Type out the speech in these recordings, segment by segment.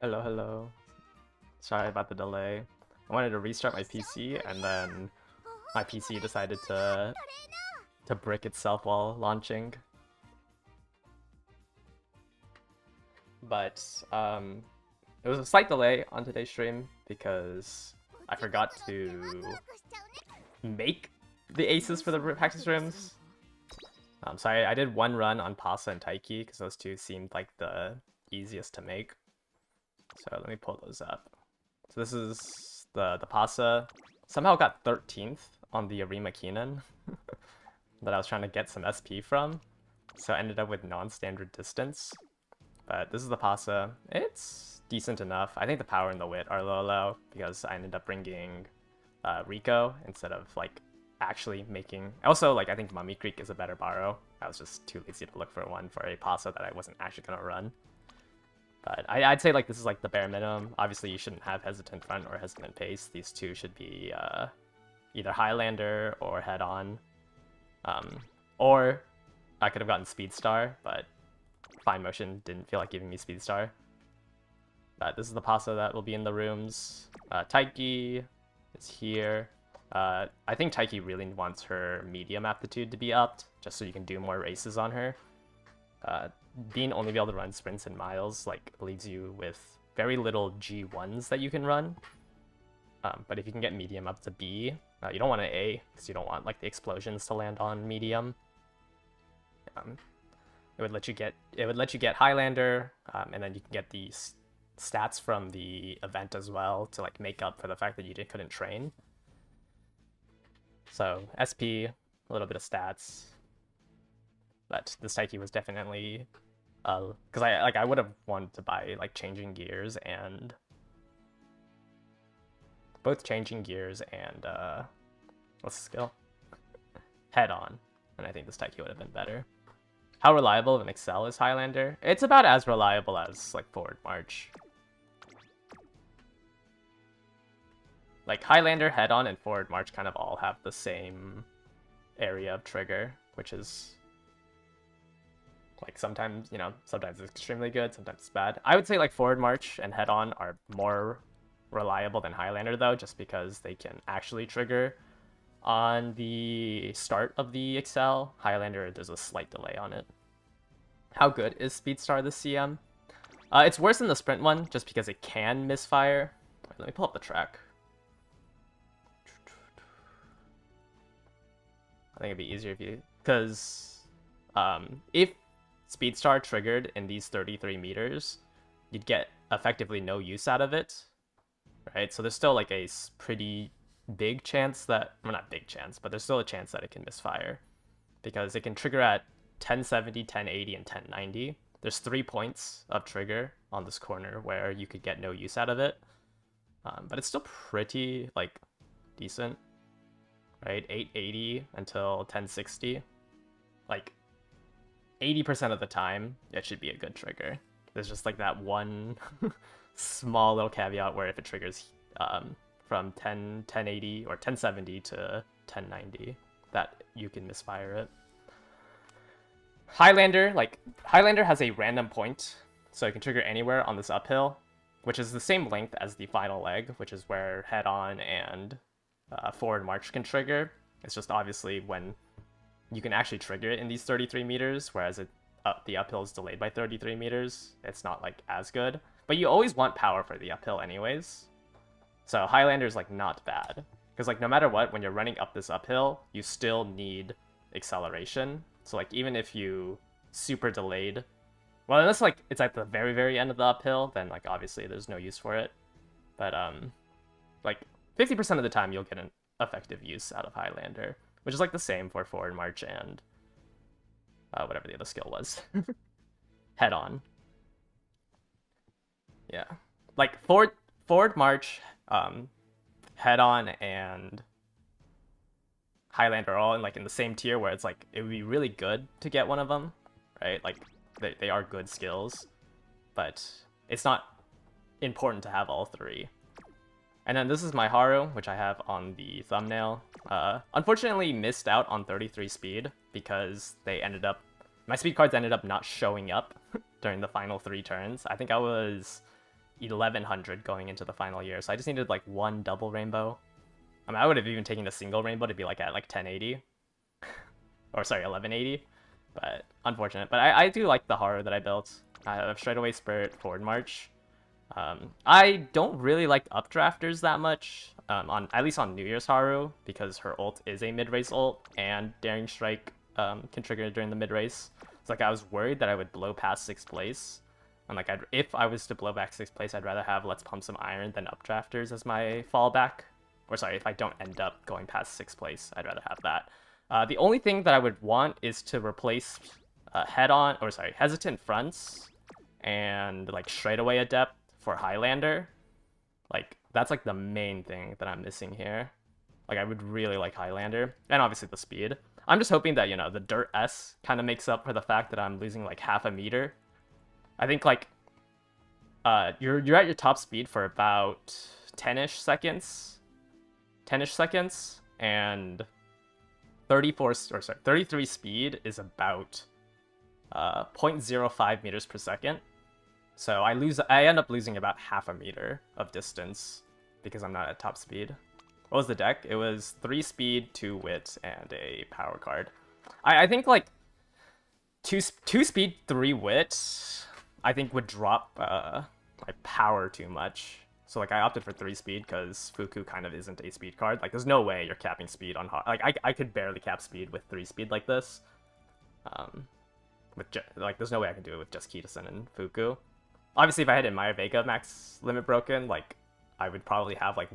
Hello, hello. Sorry about the delay. I wanted to restart my PC and then my PC decided to brick itself while launching. But it was a slight delay on today's stream because I forgot to make the aces for the practice rooms. So I did one run on Pasa and Taiki because those two seemed like the easiest to make. So let me pull those up. So this is the Pasa. Somehow got 13th on the Arima Keenan that I was trying to get some SP from. So I ended up with non-standard distance. But this is the Pasa. It's decent enough. I think the power and the wit are low because I ended up bringing Rico instead of like actually making... Also, like, I think Mummy Creek is a better borrow. I was just too lazy to look for one for a Pasa that I wasn't actually going to run. But I'd say like this is like the bare minimum. Obviously, you shouldn't have hesitant front or hesitant pace. These two should be either Highlander or head on. Or I could have gotten Speed Star, but Fine Motion didn't feel like giving me Speed Star. But this is the Pasa that will be in the rooms. Taiki is here. I think Taiki really wants her medium aptitude to be upped, just so you can do more races on her. Being only be able to run sprints and miles like leaves you with very little G1s that you can run. But if you can get medium up to B, you don't want an A because you don't want like the explosions to land on medium. It would let you get Highlander, and then you can get these stats from the event as well to like make up for the fact that you couldn't train. So SP, a little bit of stats. But this Taiki was definitely, because I would have wanted to buy like changing gears and both changing gears and what's the skill? Head on, and I think this Taiki would have been better. How reliable of an Excel is Highlander? It's about as reliable as like Forward March. Like Highlander, Head on, and Forward March kind of all have the same area of trigger, which is like sometimes, you know, sometimes it's extremely good, sometimes it's bad. I would say like Forward March and Head on are more reliable than Highlander though, just because they can actually trigger on the start of the Excel. Highlander, there's a slight delay on it. How good is Speedstar this CM? It's worse than the Sprint one, just because it can misfire. Wait, let me pull up the track. I think it'd be easier if you... Because if Speedstar triggered in these 33 meters, you'd get effectively no use out of it, right? So there's still like a pretty big chance that... Well, not big chance, but there's still a chance that it can misfire. Because it can trigger at 1070, 1080, and 1090. There's 3 points of trigger on this corner where you could get no use out of it. But it's still pretty, like, decent. Right? 880 until 1060. Like, 80% of the time, it should be a good trigger. There's just like that one small little caveat where if it triggers from 1080 or 1070 to 1090, that you can misfire it. Highlander has a random point, so it can trigger anywhere on this uphill, which is the same length as the final leg, which is where Head On and Forward March can trigger. It's just obviously when you can actually trigger it in these 33 meters, whereas the uphill is delayed by 33 meters. It's not like as good, but you always want power for the uphill anyways. So Highlander is like not bad, because like no matter what, when you're running up this uphill, you still need acceleration. So like even if you super delayed, well, unless like it's at the very end of the uphill, then like obviously there's no use for it. But like 50% of the time you'll get an effective use out of Highlander, which is like the same for Forward March and whatever the other skill was. Head On. Yeah. Like Forward March, Head On, and Highlander are all in the same tier where it's like it would be really good to get one of them, right? Like they are good skills, but it's not important to have all three. And then this is my Haru, which I have on the thumbnail. Unfortunately missed out on 33 speed because my speed cards ended up not showing up during the final 3 turns. I think I was 1100 going into the final year, so I just needed like one double rainbow. I mean, I would have even taken a single rainbow to be like at like 1080. Or sorry, 1180. But unfortunate. But I do like the Haru that I built. I have straightaway spirit, forward march. I don't really like updrafters that much, on at least on New Year's Haru, because her ult is a mid-race ult, and Daring Strike can trigger during the mid-race. So like I was worried that I would blow past 6th place, and like if I was to blow back 6th place, I'd rather have Let's Pump Some Iron than updrafters as my fallback. Or sorry, if I don't end up going past 6th place, I'd rather have that. The only thing that I would want is to replace Hesitant Fronts and like Straightaway Adept for Highlander. Like that's like the main thing that I'm missing here. Like I would really like Highlander, and obviously the speed. I'm just hoping that, you know, the Dirt S kind of makes up for the fact that I'm losing like half a meter. I think like you're at your top speed for about 10-ish seconds. 10-ish seconds, and 33 speed is about 0.05 meters per second. So I end up losing about half a meter of distance because I'm not at top speed. What was the deck? It was 3 speed, 2 wit, and a power card. I think like 2 speed, 3 wit, I think would drop my power too much. So like I opted for 3 speed because Fuku kind of isn't a speed card. Like there's no way you're capping speed on like I could barely cap speed with 3 speed like this. Like there's no way I can do it with just Kitasen and Fuku. Obviously, if I had Admire Vega max limit broken, like I would probably have like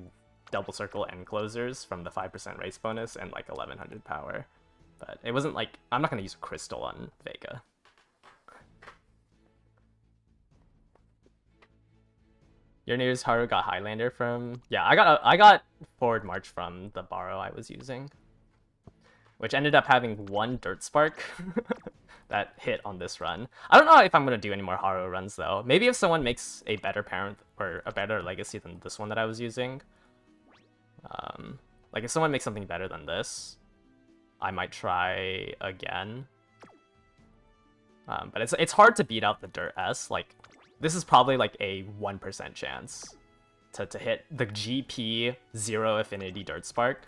double circle and closers from the 5% race bonus and like 1100 power. But it wasn't like I'm not gonna use a crystal on Vega. Your news, Haru got Highlander from... Yeah, I got forward march from the borrow I was using, which ended up having 1 dirt spark that hit on this run. I don't know if I'm gonna do any more Haru runs though. Maybe if someone makes a better parent or a better legacy than this one that I was using. Like if someone makes something better than this, I might try again. But it's hard to beat out the Dirt S. Like this is probably like a 1% chance to hit the GP 0 affinity Dirt Spark.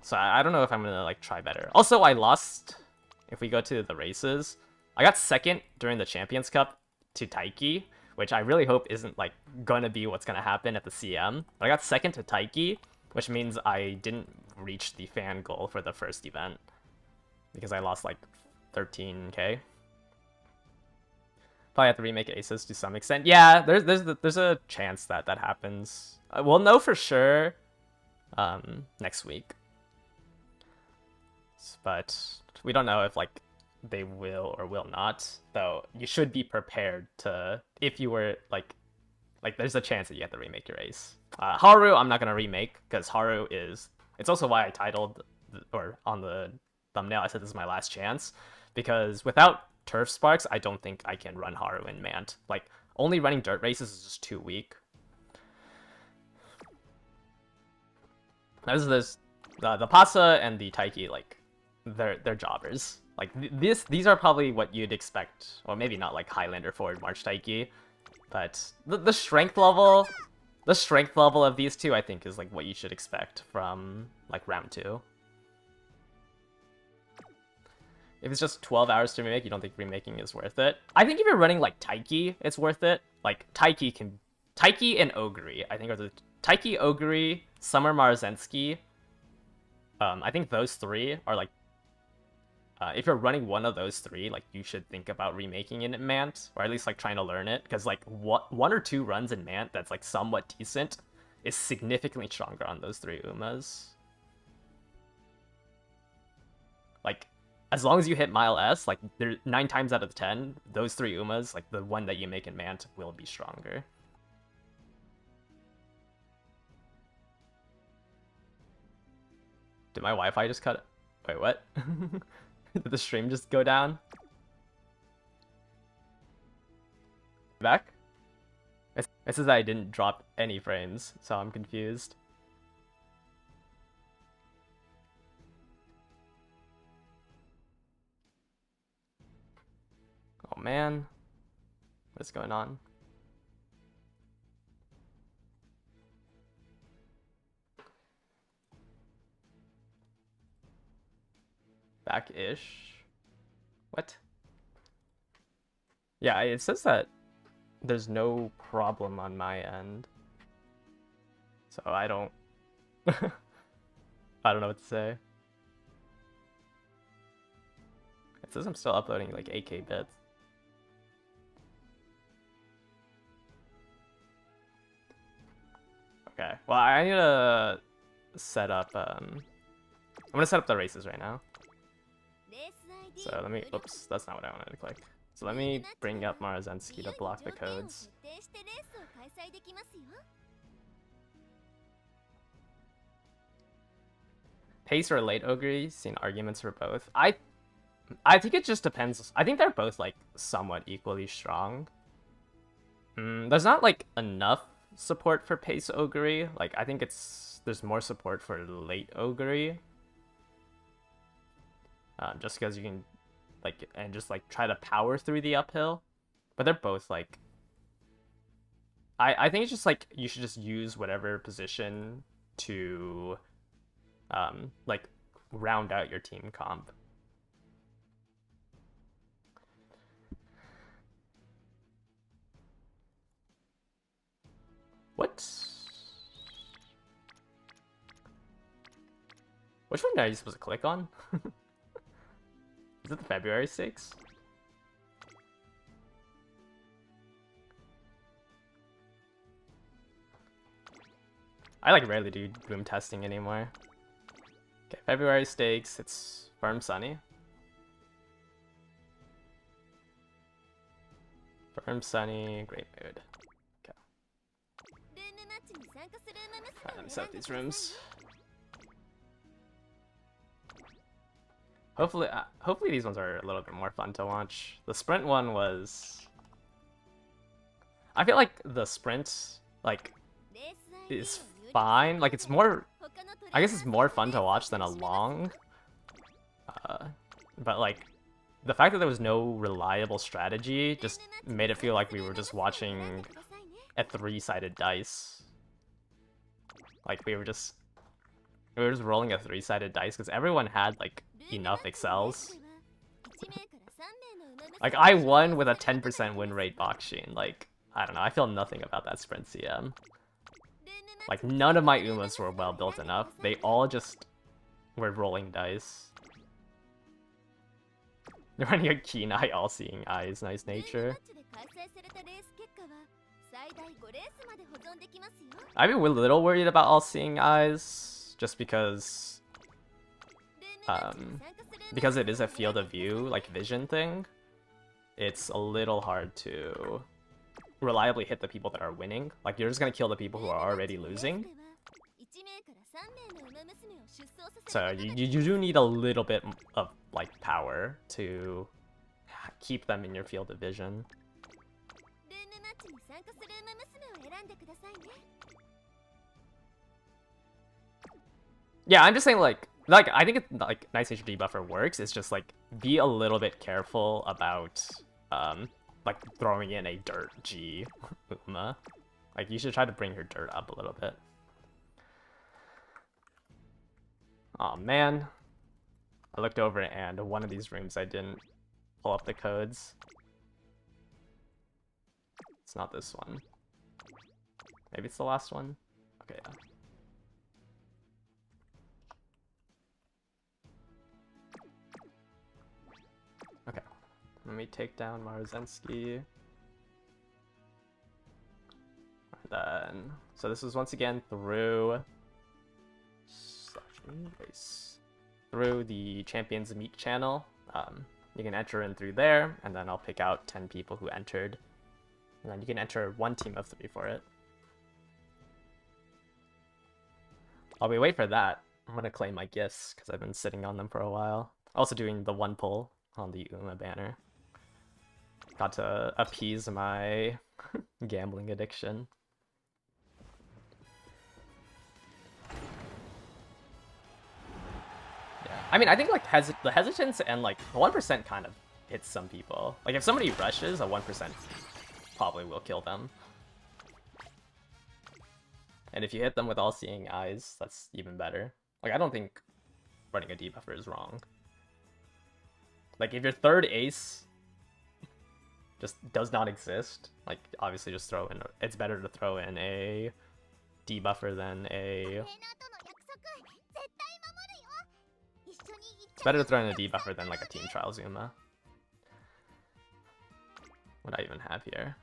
So I don't know if I'm gonna like try better. Also, I lost. If we go to the races, I got 2nd during the Champions Cup to Taiki, which I really hope isn't like gonna be what's gonna happen at the CM. But I got 2nd to Taiki, which means I didn't reach the fan goal for the first event because I lost like 13k. Probably have to remake Aces to some extent. Yeah, there's a chance that that happens. We'll know for sure next week, but we don't know if like they will or will not. Though you should be prepared to, if you were like there's a chance that you have to remake your Ace. Haru, I'm not gonna remake because Haru is. It's also why I titled or on the thumbnail I said this is my last chance, because without Turf Sparks, I don't think I can run Haru in Mant. Like, only running dirt races is just too weak. The Pasa and the Taiki, like, they're jobbers. Like, these are probably what you'd expect. Well, maybe not like Highlander forward March Taiki, but the strength level of these two, I think, is like what you should expect from like round 2. If it's just 12 hours to remake, you don't think remaking is worth it? I think if you're running like Taiki, it's worth it. Like Taiki and Ogre, I think are the Taiki, Ogre, Summer Marzensky. I think those 3 are like, if you're running one of those 3, like you should think about remaking it in Mant, or at least like trying to learn it, because like 1 or 2 runs in Mant that's like somewhat decent is significantly stronger on those 3 Umas. Like, as long as you hit Mile S, like, 9 times out of 10, those 3 Umas, like, the one that you make in Mant will be stronger. Did my Wi-Fi just cut? Wait, what? Did the stream just go down? Back? It says that I didn't drop any frames, so I'm confused. Oh man, what's going on? Back-ish. What? Yeah, it says that there's no problem on my end. So I don't... I don't know what to say. It says I'm still uploading like 8K bits. Okay, well I need to set up, I'm gonna set up the races right now. So let me, oops, that's not what I wanted to click. So let me bring up Marzensky to block the codes. Pace or late ogre, seen arguments for both. I think it just depends. I think they're both like somewhat equally strong. There's not like enough support for pace ogre. Like I think there's more support for late ogre. Just because you can like and just like try to power through the uphill. But they're both like I think it's just like you should just use whatever position to like round out your team comp. What? Which one are you supposed to click on? Is it the February stakes? I like rarely do room testing anymore. Okay, February stakes, it's Firm Sunny. Firm Sunny, great mood. Okay. Alright, let me set up these rooms. Hopefully these ones are a little bit more fun to watch. The sprint one was... I feel like the sprint, like, is fine. Like, it's more... I guess it's more fun to watch than a long. But, like, the fact that there was no reliable strategy just made it feel like we were just watching a three-sided dice. Like, we were just rolling a three-sided dice because everyone had, like, enough excels. Like, I won with a 10% win rate Boxing. Like, I don't know, I feel nothing about that sprint CM. Like, none of my Umas were well built enough. They all just were rolling dice. They're running a keen eye, all-seeing eyes, nice nature. I'm a little worried about all-seeing eyes, just because it is a field of view, like vision thing. It's a little hard to reliably hit the people that are winning. Like, you're just gonna kill the people who are already losing. So you do need a little bit of like power to keep them in your field of vision. Yeah, I'm just saying like I think it's like Nice Nature debuffer works. It's just like be a little bit careful about like throwing in a dirt G Uma. Like, you should try to bring her dirt up a little bit. Oh man, I looked over and one of these rooms I didn't pull up the codes. It's not this one. Maybe it's the last one? Okay, yeah. Okay, let me take down Marzensky. And then, so this is once again through the Champions Meet channel. You can enter in through there, and then I'll pick out 10 people who entered. And then you can enter one team of 3 for it. While we wait for that, I'm gonna claim my gifts, because I've been sitting on them for a while. Also doing the 1 pull on the Uma banner. Got to appease my gambling addiction. Yeah, I mean, I think like the hesitance and like 1% kind of hits some people. Like, if somebody rushes, a 1% probably will kill them. And if you hit them with all-seeing eyes, that's even better. Like, I don't think running a debuffer is wrong. Like, if your third ace just does not exist, like, obviously just throw in... It's better to throw in a debuffer than a... It's better to throw in a debuffer than, like, a team trial Zuma. What do I even have here?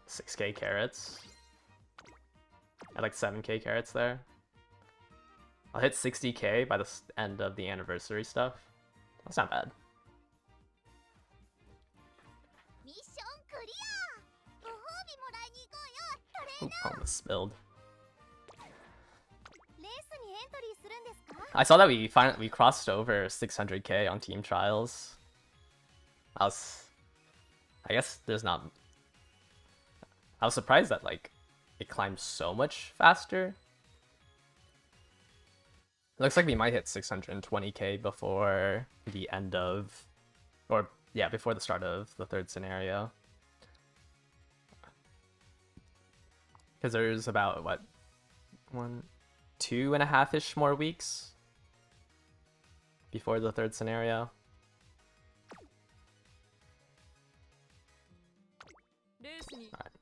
6k carrots. I like 7k carrots there. I'll hit 60k by the end of the anniversary stuff. That's not bad. Ooh, almost spilled. I saw that we crossed over 600k on team trials. I guess there's not... I was surprised that, like, it climbed so much faster. It looks like we might hit 620k before the end of... Or, yeah, before the start of the third scenario. Because there's about, what, 2.5-ish more weeks before the third scenario. Right.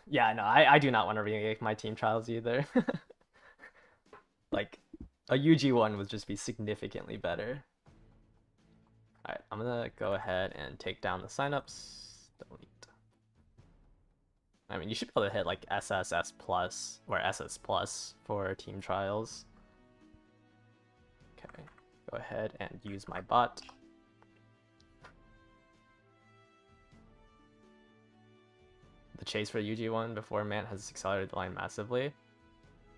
Yeah, no, I do not want to remake my team trials either. Like, a UG1 would just be significantly better. Alright, I'm gonna go ahead and take down the signups. Delete. I mean, you should be able to hit like SSS plus or SS plus for team trials. Okay, go ahead and use my bot. The chase for UG1 before Mant has accelerated the line massively.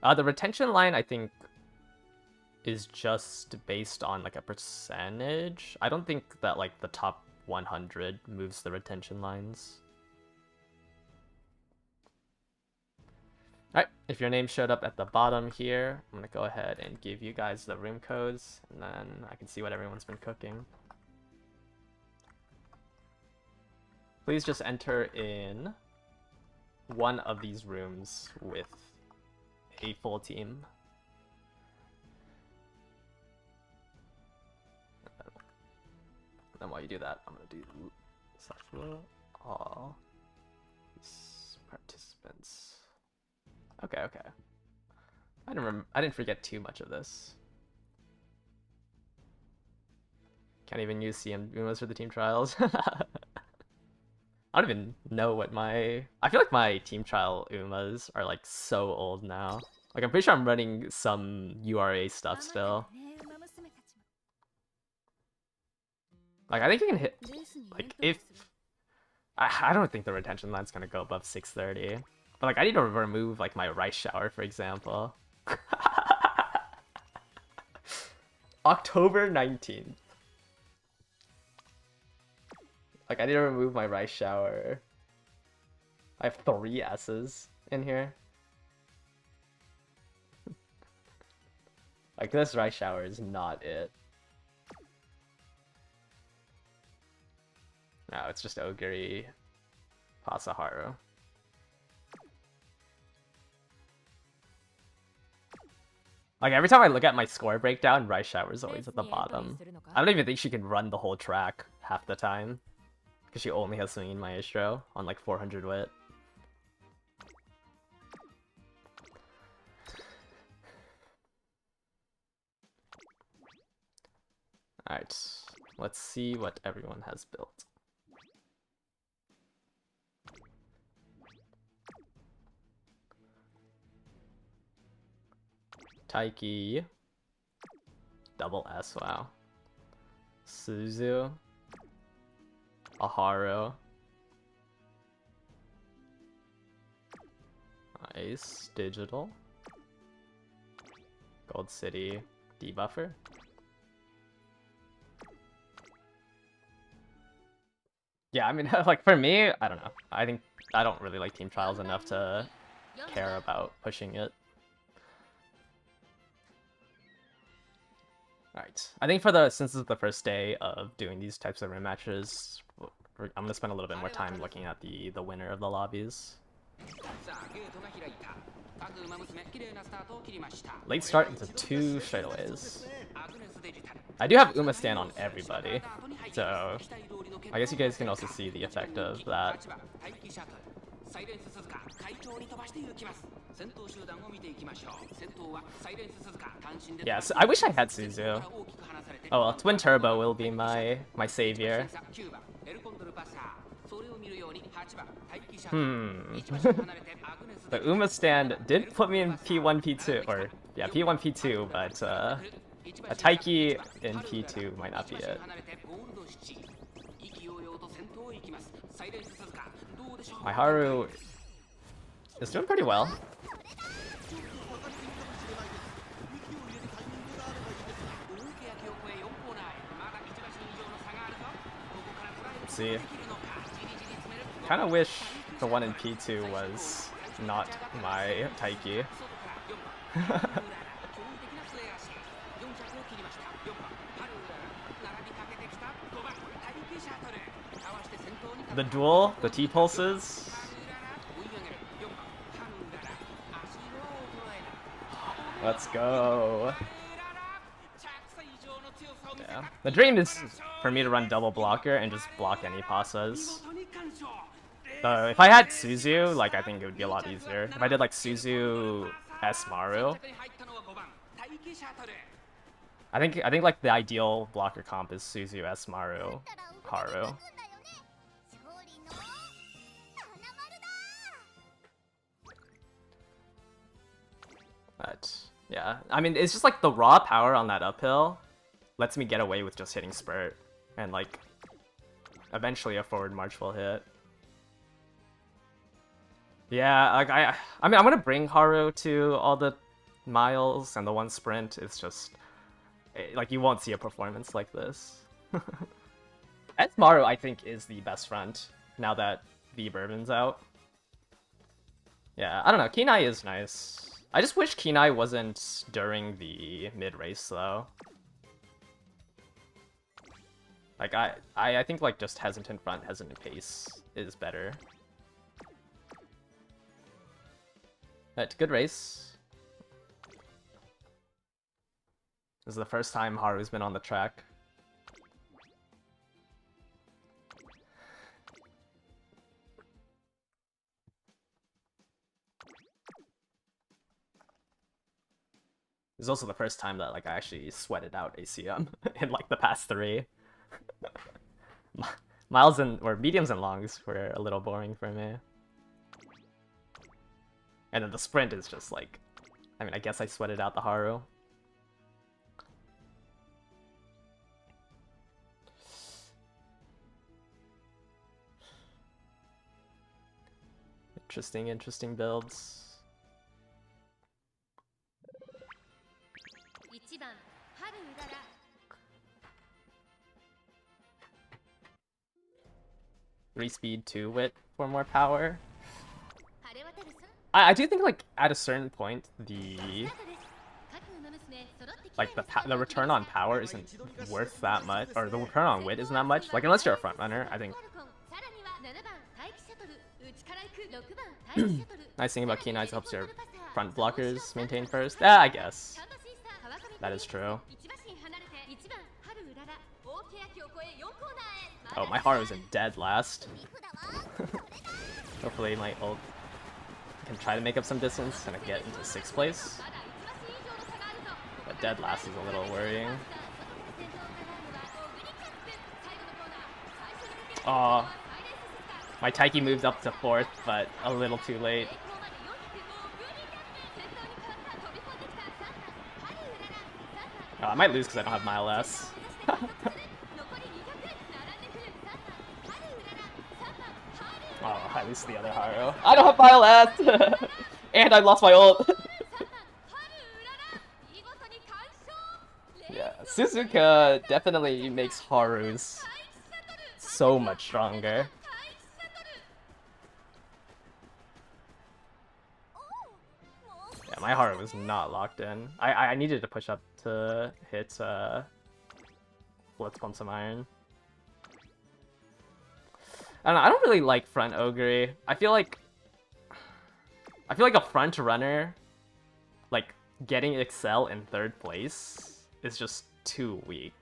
The retention line, I think, is just based on like a percentage. I don't think that like the top 100 moves the retention lines. Alright, if your name showed up at the bottom here, I'm gonna go ahead and give you guys the room codes, and then I can see what everyone's been cooking. Please just enter in one of these rooms with a full team. And then while you do that, I'm gonna do all participants. Okay, okay. I didn't forget too much of this. Can't even use CM Umas for the team trials. I don't even know what my... I feel like my team trial Umas are like so old now. Like I'm pretty sure I'm running some URA stuff still. Like I think you can hit... Like if... I don't think the retention line's gonna go above 630. But like I need to remove like my rice shower, for example. October 19th. Like I need to remove my rice shower. I have 3 S's in here. Like this rice shower is not it. No, it's just Ogiri Pasa Haru. Like every time I look at my score breakdown, Rice Shower is always at the bottom. I don't even think she can run the whole track half the time. Because she only has Swinging Maestro on like 400 wit. Alright, let's see what everyone has built. Taiki. Double S, wow. Suzu. Haru. Nice. Digital. Gold City. Debuffer. Yeah, I mean, like, for me, I don't know. I think I don't really like team trials enough to care about pushing it. Alright, I think since this is the first day of doing these types of room matches, I'm gonna spend a little bit more time looking at the winner of the lobbies. Late start into 2 straightaways. I do have Uma stand on everybody, so I guess you guys can also see the effect of that. Yeah, so I wish I had Suzu. Oh well, Twin Turbo will be my savior. The Uma stand did put me in P1, P2, or yeah, P1, P2, but a Taiki in P2 might not be it. My Haru is doing pretty well. Let's see. Kind of wish the one in P2 was not my Taiki. The duel, the T-pulses. Let's go. Yeah. The dream is for me to run double blocker and just block any pasas. If I had Suzu, like, I think it would be a lot easier. If I did like Suzu S Maru, I think like the ideal blocker comp is Suzu S Maru Haru. But yeah, I mean, it's just like the raw power on that uphill lets me get away with just hitting spurt, and like eventually a forward march will hit. Yeah, like I mean, I'm gonna bring Haru to all the miles and the one sprint. It's just like you won't see a performance like this. Maru, I think, is the best front now that V Bourbon's out. Yeah, I don't know. Kenai is nice. I just wish Kenai wasn't during the mid race though. Like I think like just hesitant front, hesitant pace is better. But good race. This is the first time Haru's been on the track. This is also the first time that like I actually sweated out ACM in like the past 3. Miles or mediums and longs were a little boring for me. And then the sprint is just like, I mean, I guess I sweated out the Haru. Interesting builds. Respeed 2 wit for more power. I do think like at a certain point the return on power isn't worth that much, or the return on wit isn't that much. Like unless you're a front runner, I think. Nice thing about Kenai is it helps your front blockers maintain first. Yeah, I guess that is true. Oh, my Haru's in dead last. Hopefully my ult can try to make up some distance and I get into 6th place. But dead last is a little worrying. Oh, my Taiki moved up to 4th, but a little too late. Oh, I might lose because I don't have Mile S. Oh, at least the other Haru. I don't have Mile S! And I lost my ult! Yeah, Suzuka definitely makes Harus so much stronger. Yeah, my Haru was not locked in. I needed to push up to hit Blitz Pump some Iron. I don't know, I don't really like front Ogre. I feel like I feel like a front runner, like, getting Excel in 3rd place is just too weak.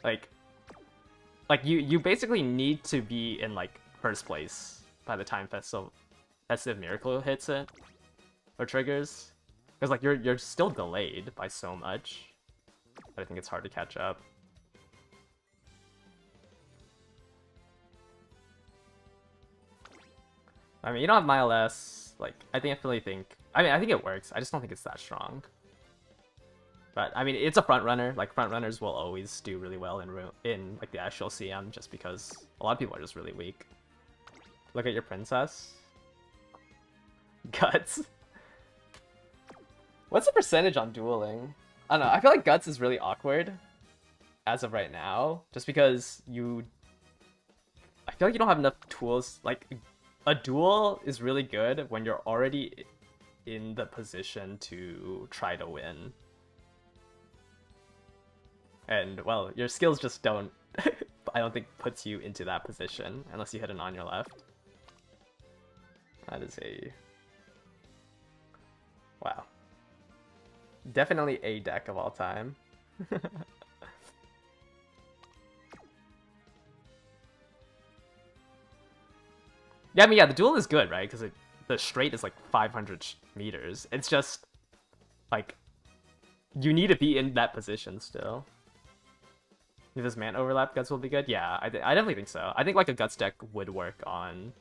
Like you basically need to be in, like, 1st place by the time Festive Miracle hits it, or triggers. Because, like, you're still delayed by so much, but I think it's hard to catch up. I mean, you don't have Mile S. Like, I think it works. I just don't think it's that strong. But I mean, it's a front runner. Like, front runners will always do really well in like the actual CM, just because a lot of people are just really weak. Look at your princess. Guts. What's the percentage on dueling? I don't know. I feel like Guts is really awkward as of right now, just because I feel like you don't have enough tools. Like, a duel is really good when you're already in the position to try to win. And, well, your skills just don't, I don't think, puts you into that position, unless you hit an on your left. That is a... Wow. Definitely a deck of all time. Yeah, I mean, yeah, the duel is good, right? Because the straight is like 500 meters. It's just, like, you need to be in that position still. If this man overlap, Guts will be good? Yeah, I definitely think so. I think, like, a Guts deck would work on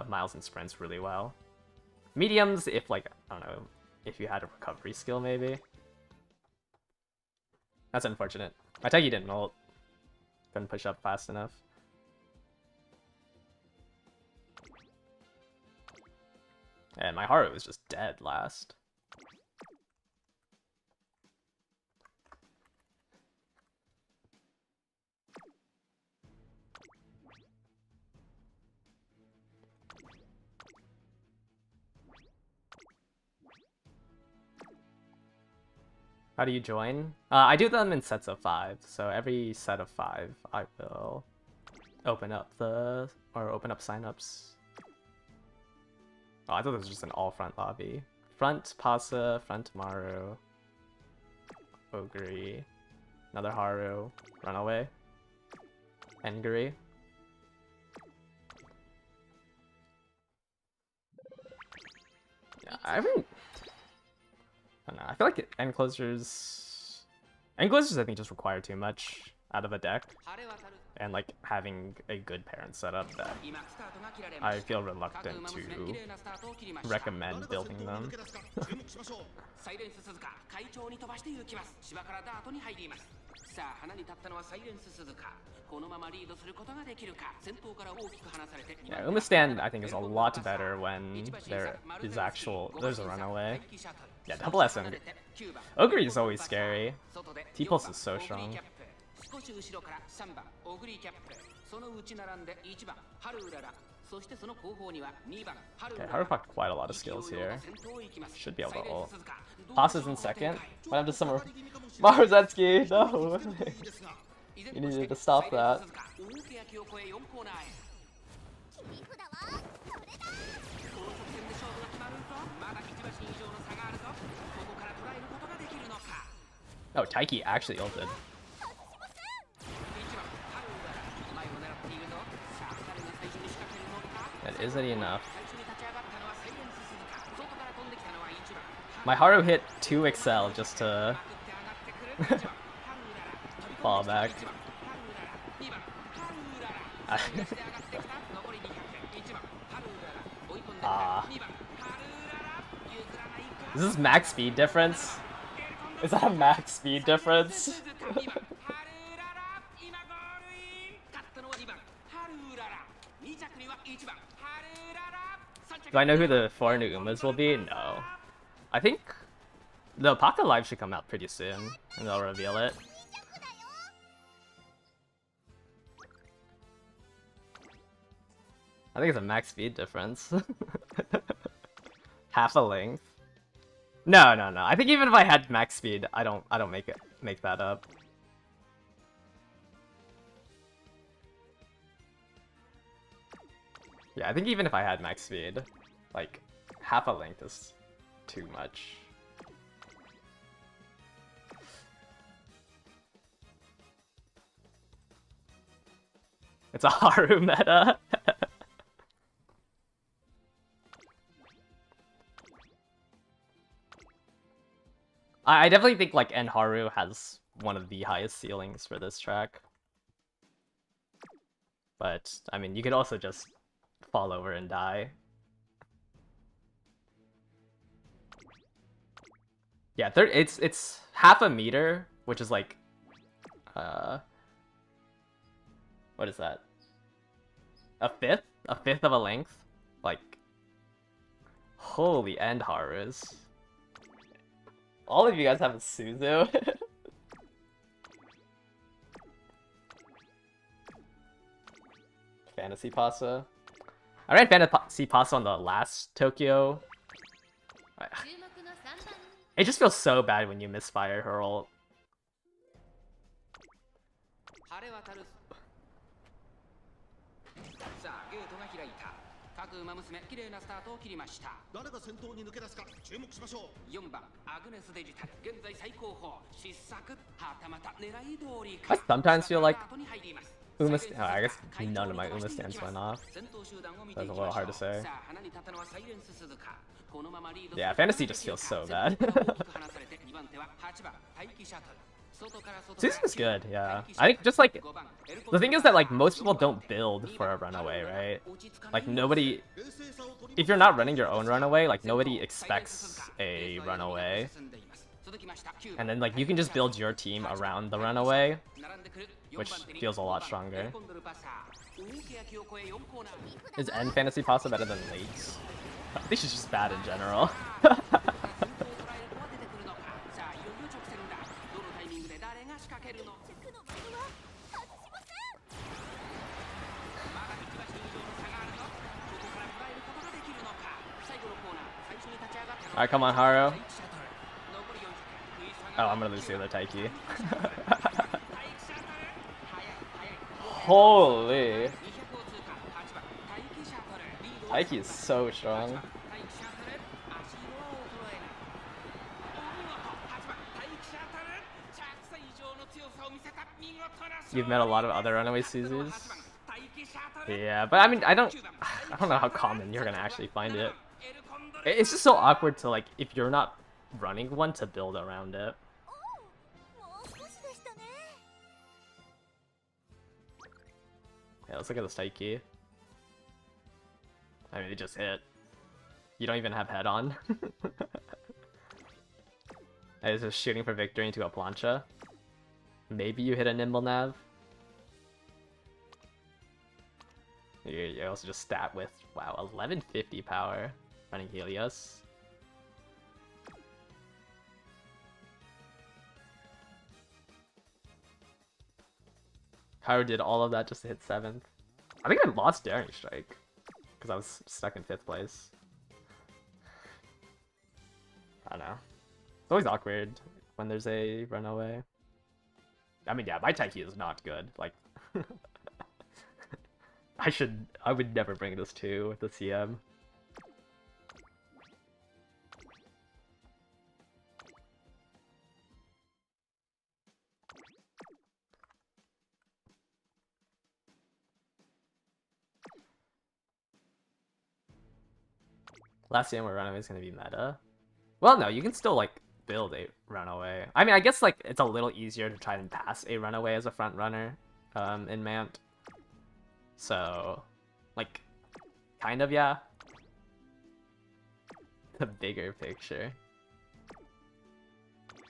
Miles and Sprints really well. Mediums, if, like, I don't know, if you had a recovery skill, maybe. That's unfortunate. I tell you didn't ult. Couldn't push up fast enough. And my Haru is just dead last. How do you join? I do them in sets of 5. So every set of 5, I will open up signups. Oh, I thought this was just an all-front lobby. Front Pasa, front Maru, Ogre, another Haru, Runaway, Engiri. Yeah, I don't know. I feel like enclosures I think just require too much out of a deck. And, like, having a good parent setup that I feel reluctant to recommend building them. Yeah, Umastand, I think, is a lot better when there's a runaway. Yeah, double SM. Ogre is always scary. T-Pulse is so strong. Okay, Haru popped quite a lot of skills here. Should be able to ult. Pasa's in second. What happened to summer? Maruzetsky, no! You needed to stop that. Oh, Taiki actually ulted. That isn't enough. My Haru hit 2 Excel just to fall back. Is this max speed difference? Is that a max speed difference? Do I know who the 4 new Umas will be? No. I think the Pocket Live should come out pretty soon, and they'll reveal it. I think it's a max speed difference. Half a length. No. I think even if I had max speed, I don't make that up. Yeah, I think even if I had max speed, like, half a length is too much. It's a Haru meta. I definitely think like Haru has one of the highest ceilings for this track. But I mean, you could also just fall over and die. Yeah, it's half a meter, which is like what is that? A fifth? A fifth of a length? Like, holy end Harus. All of you guys have a Suzu. Fantasy Pasa. I ran Fantasy Pasa on the last Tokyo. It just feels so bad when you misfire her ult. I sometimes feel like Uma I guess none of my Uma stands went off. That's a little hard to say. Yeah, Fantasy just feels so bad. Suzu's good, yeah. I think just like the thing is that like most people don't build for a runaway, right? Like nobody, if you're not running your own runaway, like nobody expects a runaway. And then like you can just build your team around the runaway, which feels a lot stronger. Is end Fantasy Pasta better than late's? I think she's just bad in general. Alright, come on, Haru. Oh, I'm gonna lose the other Taiki. Holy! Taiki is so strong. You've met a lot of other runaway Suzus. Yeah, but I mean, I don't know how common you're gonna actually find it. It's just so awkward to like, if you're not running one, to build around it. Yeah, let's look at this Taiki. I mean, it just hit. You don't even have head on. I was just shooting for victory into a plancha. Maybe you hit a nimble nav. You also just stat with, wow, 1150 power running Helios. Haru did all of that just to hit 7th. I think I lost Daring Strike because I was stuck in 5th place. I don't know. It's always awkward when there's a runaway. I mean, yeah, my Taiki is not good. Like, I would never bring this 2 with the CM. Last CM where runaway is gonna be meta. Well, no, you can still like build a runaway. I mean, I guess like it's a little easier to try and pass a runaway as a front runner in Mant. So, like, kind of, yeah. The bigger picture.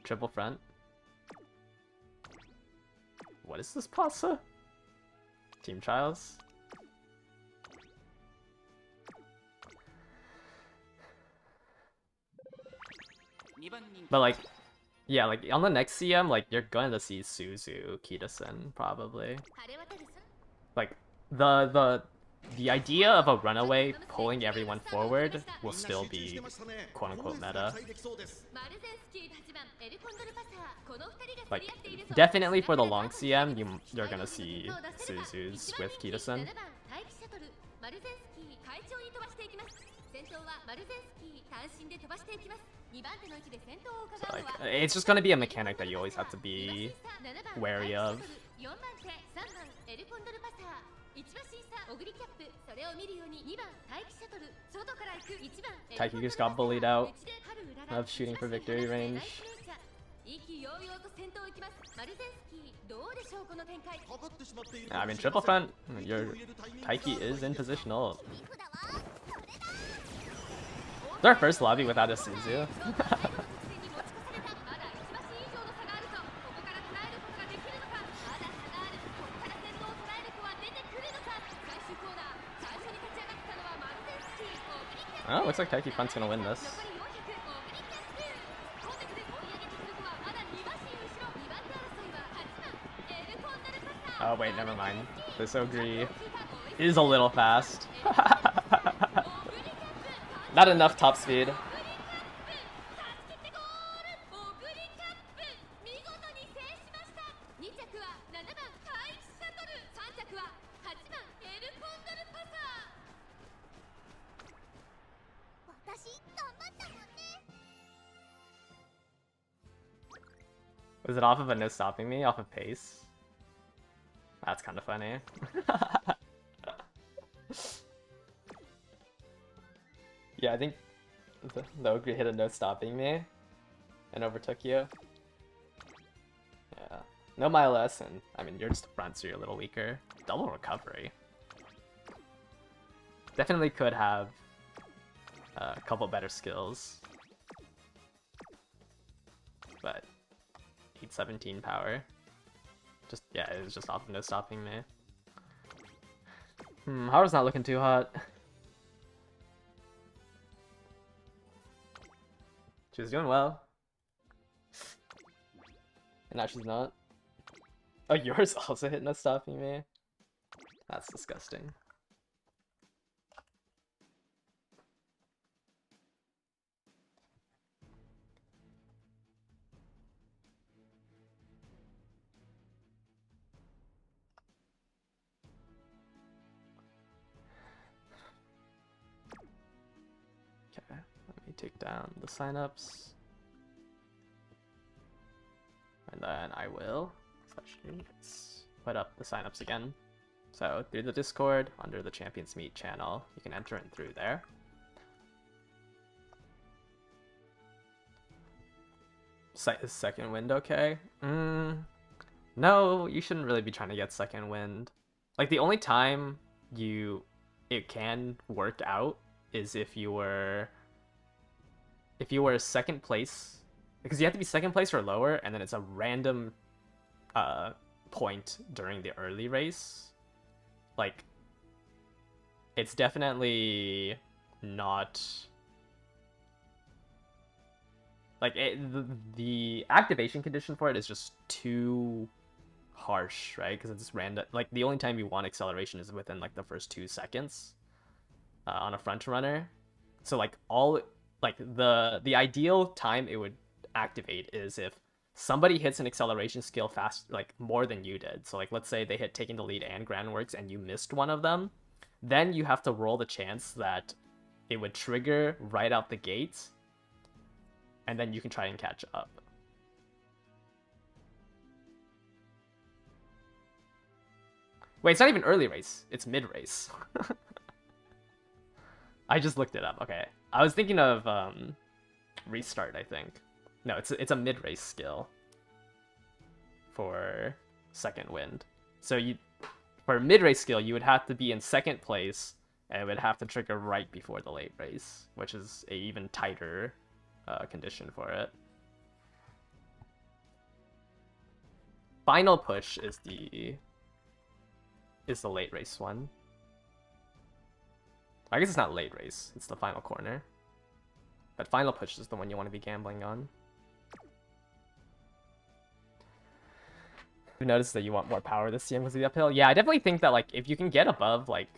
Triple front. What is this pasta? Team Trials? But like, yeah, like on the next CM, like you're going to see Suzu, Kita-sen, probably. Like the idea of a runaway pulling everyone forward will still be quote unquote meta. Like definitely for the long CM, you're gonna see Suzus with Kita-sen. So, like, it's just gonna be a mechanic that you always have to be wary of. Taiki just got bullied out of shooting for victory range. I mean, triple front, your Taiki is in position ult. It's our first lobby without a Suzu. Oh, looks like Taiki Front's gonna win this. Oh wait, never mind. This Ogre is a little fast. Not enough top speed. Was it off of a no stopping me? Off of pace? That's kind of funny. Yeah, I think the Ogre hit a no stopping me and overtook you. Yeah. No Miles, and I mean, you're just front, so you're a little weaker. Double recovery. Definitely could have a couple better skills. But 817 power. Just, yeah, it was just off of no stopping me. Haru's not looking too hot. She was doing well. And now she's not. Oh, yours also hit no stopping me? That's disgusting. Okay, let me take down the signups. And then I will put up the signups again. So through the Discord, under the Champions Meet channel, you can enter in through there. Second wind okay? No, you shouldn't really be trying to get second wind. Like, the only time it can work out is if you were second place, because you have to be second place or lower, and then it's a random point during the early race. Like, it's definitely not like the activation condition for it is just too harsh, right? Because it's random. Like, the only time you want acceleration is within like the first 2 seconds on a front runner. So like the ideal time it would activate is if somebody hits an acceleration skill fast, like more than you did. So like, let's say they hit taking the lead and groundworks and you missed one of them, then you have to roll the chance that it would trigger right out the gate, and then you can try and catch up. Wait, it's not even early race, it's mid race. I just looked it up. Okay, I was thinking of restart, I think. No, it's a mid race skill for second wind. So for mid race skill, you would have to be in second place, and it would have to trigger right before the late race, which is a even tighter condition for it. Final push is the late race one. I guess it's not late race, it's the final corner. But final push is the one you want to be gambling on. You notice that you want more power this CM because of the uphill? Yeah, I definitely think that, like, if you can get above, like...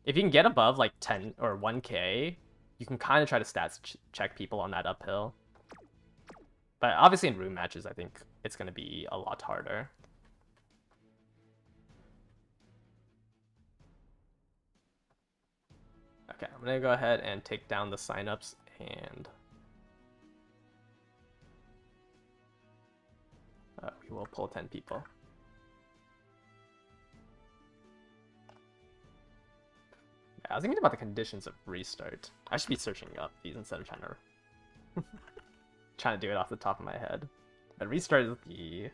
If you can get above, like, 10 or 1k, you can kind of try to stats check people on that uphill. But obviously in room matches, I think it's going to be a lot harder. Okay, I'm gonna go ahead and take down the signups and we will pull 10 people. Yeah, I was thinking about the conditions of restart. I should be searching up these instead of trying to do it off the top of my head. But restart is the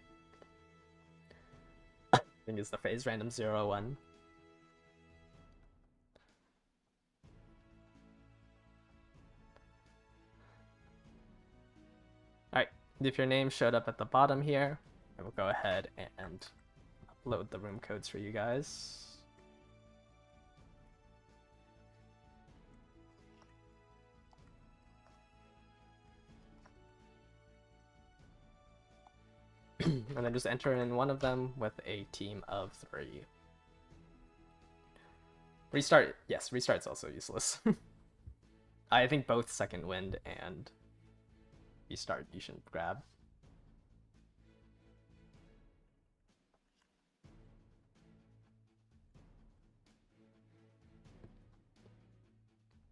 I think it's the phase random 0-1. Alright, if your name showed up at the bottom here, I will go ahead and upload the room codes for you guys. And then just enter in one of them with a team of 3. Restart, yes, restart's also useless. I think both second wind and restart you should grab.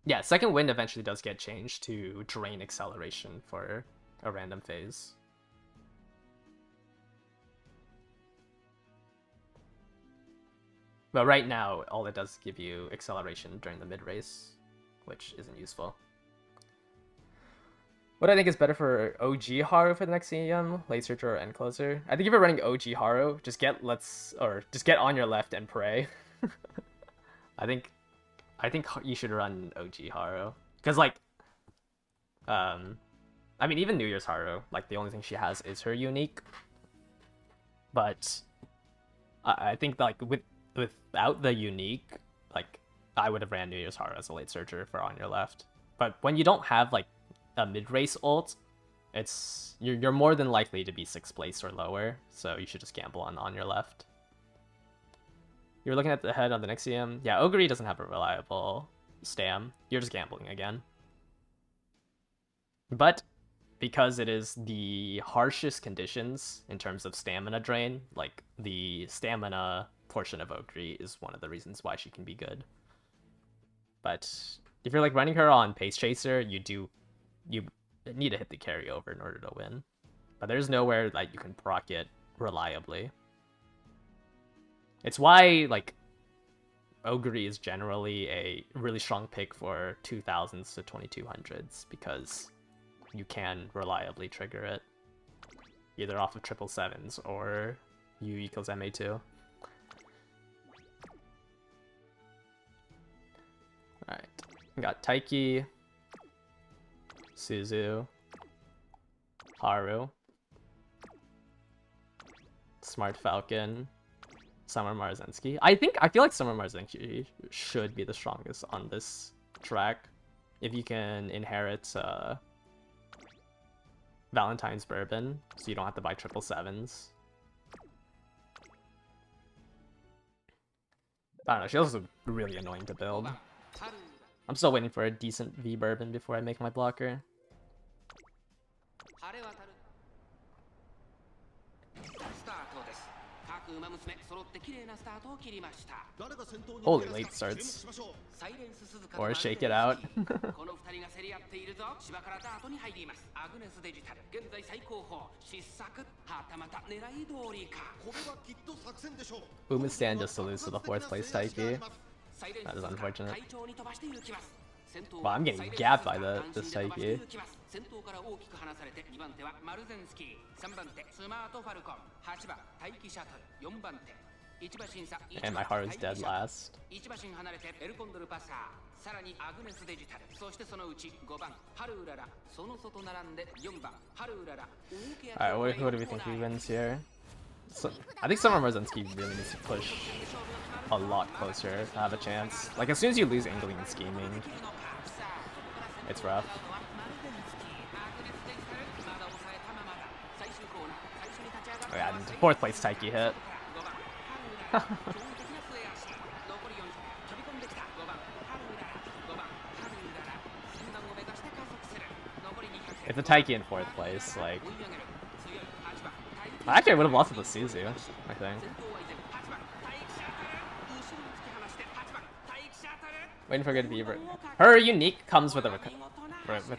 Yeah, second wind eventually does get changed to drain acceleration for a random phase. But right now, all it does is give you acceleration during the mid-race, which isn't useful. What I think is better for OG Haru for the next CM, late searcher or end closer. I think if you're running OG Haru, just get on your left and pray. I think you should run OG Haru, because like, I mean even New Year's Haru, like the only thing she has is her unique. But I think like without the unique, like I would have ran New Year's Haru as a late searcher for on your left. But when you don't have like a mid-race ult, you're more than likely to be 6th place or lower, so you should just gamble on your left. You're looking at the head on the next CM. Yeah, Ogre doesn't have a reliable stam. You're just gambling again. But because it is the harshest conditions in terms of stamina drain, like the stamina portion of Ogre is one of the reasons why she can be good. But if you're like running her on Pace Chaser, you need to hit the carryover in order to win. But there's nowhere that you can proc it reliably. It's why like Ogre is generally a really strong pick for 2000s to 2200s, because you can reliably trigger it either off of 777s or U equals MA2. Alright, we got Taiki, Suzu, Haru, Smart Falcon, Summer Marzensky. I feel like Summer Marzensky should be the strongest on this track. If you can inherit Valentine's Bourbon, so you don't have to buy 777s. I don't know, she's also really annoying to build. I'm still waiting for a decent V Bourbon before I make my blocker. Holy late starts. Or shake it out. Umistan just to lose to the 4th place Taiki. That is unfortunate. Wow, I'm getting gapped by this Taiki. And my heart is dead last. Alright, what do we think he wins here? So, I think Summer Marzensky really needs to push a lot closer to have a chance. Like, as soon as you lose angling and scheming, it's rough. Oh yeah, and 4th place Taiki hit. It's a Taiki in 4th place, like... Actually, I would have lost to the Suzu, I think. Waiting for good fever. Her unique comes with a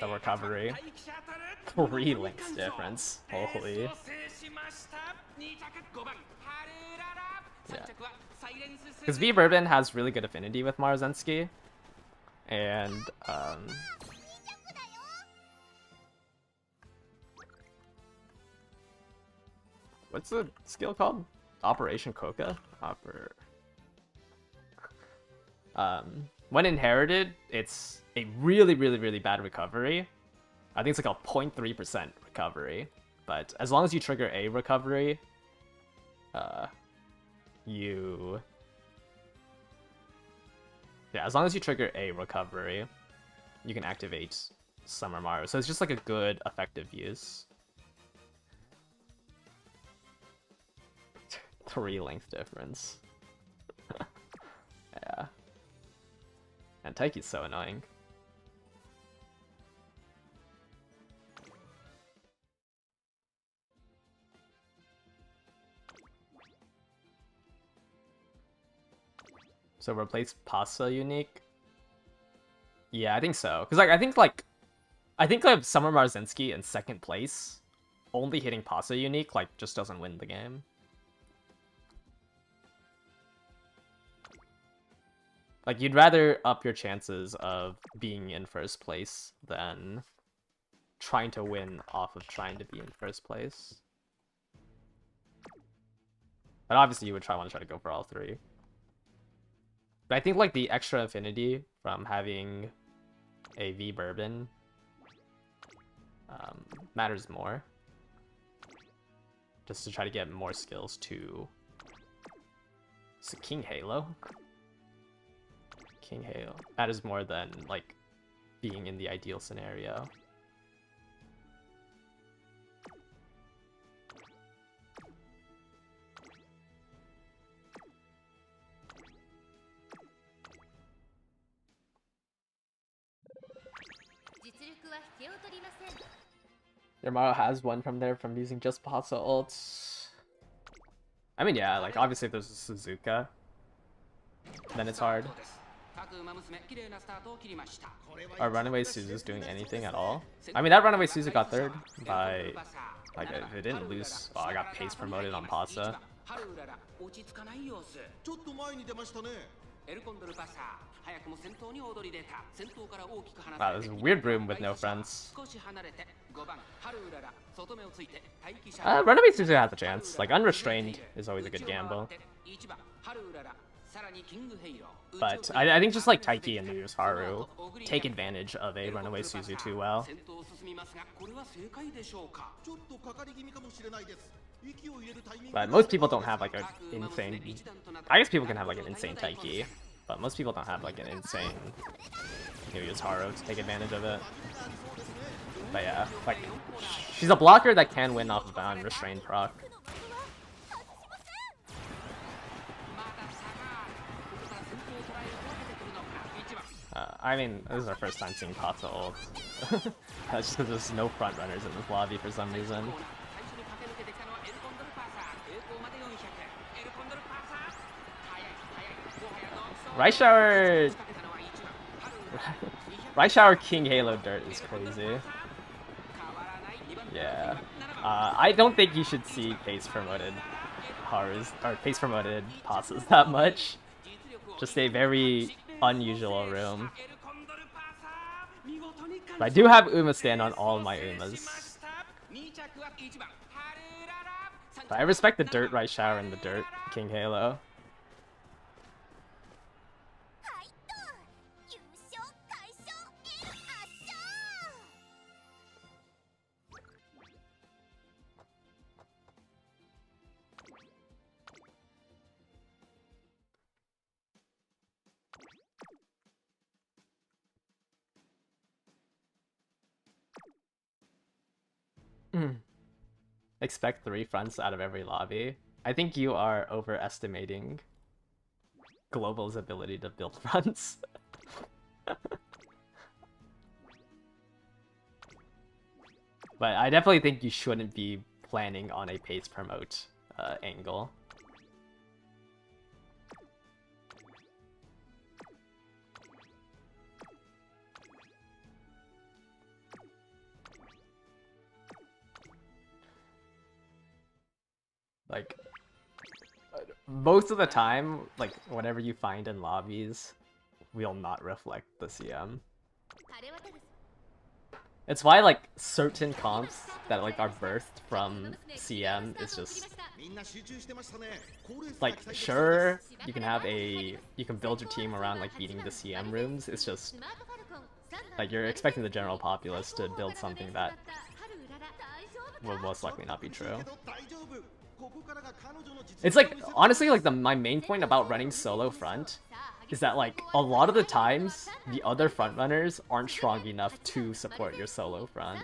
recovery. 3 links difference. Holy. Yeah. Because V Bourbon has really good affinity with Marzensky. And what's the skill called? Operation Coca? When inherited, it's a really, really, really bad recovery. I think it's like a 0.3% recovery. But as long as you trigger a recovery, as long as you trigger a recovery, you can activate Summer Maru. So it's just like a good, effective use. 3 length difference. Yeah. And Taiki's so annoying. So replace Pasa unique? Yeah, I think so. Cause I think Summer Marzinski in second place, only hitting Pasa unique just doesn't win the game. You'd rather up your chances of being in first place than trying to win off of trying to be in first place. But obviously you would want to try to go for all 3. But I think the extra affinity from having a V Bourbon matters more. Just to try to get more skills to... So King Halo? King Halo. Matters more than, being in the ideal scenario. Yamato has one from there from using just Pasa ults. I mean, yeah, obviously if there's a Suzuka, then it's hard. Are Runaway Suzu's doing anything at all? I mean, that Runaway Suzu got 3rd by... if it didn't lose... Oh, I got pace promoted on Pasa. Wow, this is a weird room with no friends. Runaway Suzu has a chance. Unrestrained is always a good gamble. But I think just Taiki and Ryu's Haru take advantage of a Runaway Suzu too well. But most people don't have an insane... I guess people can have an insane Taiki, but most people don't have an insane Ryu's Haru to take advantage of it. But yeah, she's a blocker that can win off of an unrestrained proc. I mean, this is our first time seeing Pata ult. That's just because there's no front runners in this lobby for some reason. Rice Shower! Rice Shower King Halo Dirt is crazy. Yeah. I don't think you should see pace promoted Harus, or pace promoted Pasas that much. Just a very unusual room. But I do have Uma stand on all of my Umas. But I respect the Dirt Rice Shower and the Dirt King Halo. Expect 3 fronts out of every lobby. I think you are overestimating Global's ability to build fronts. But I definitely think you shouldn't be planning on a pace promote angle. Like, most of the time, like, whatever you find in lobbies will not reflect the CM. It's why, like, certain comps that, like, are birthed from CM is just... Like, sure, you can build your team around, like, beating the CM rooms, it's just... Like, you're expecting the general populace to build something that will most likely not be true. It's like, honestly, like, my main point about running solo front is that, like, a lot of the times, the other frontrunners aren't strong enough to support your solo front.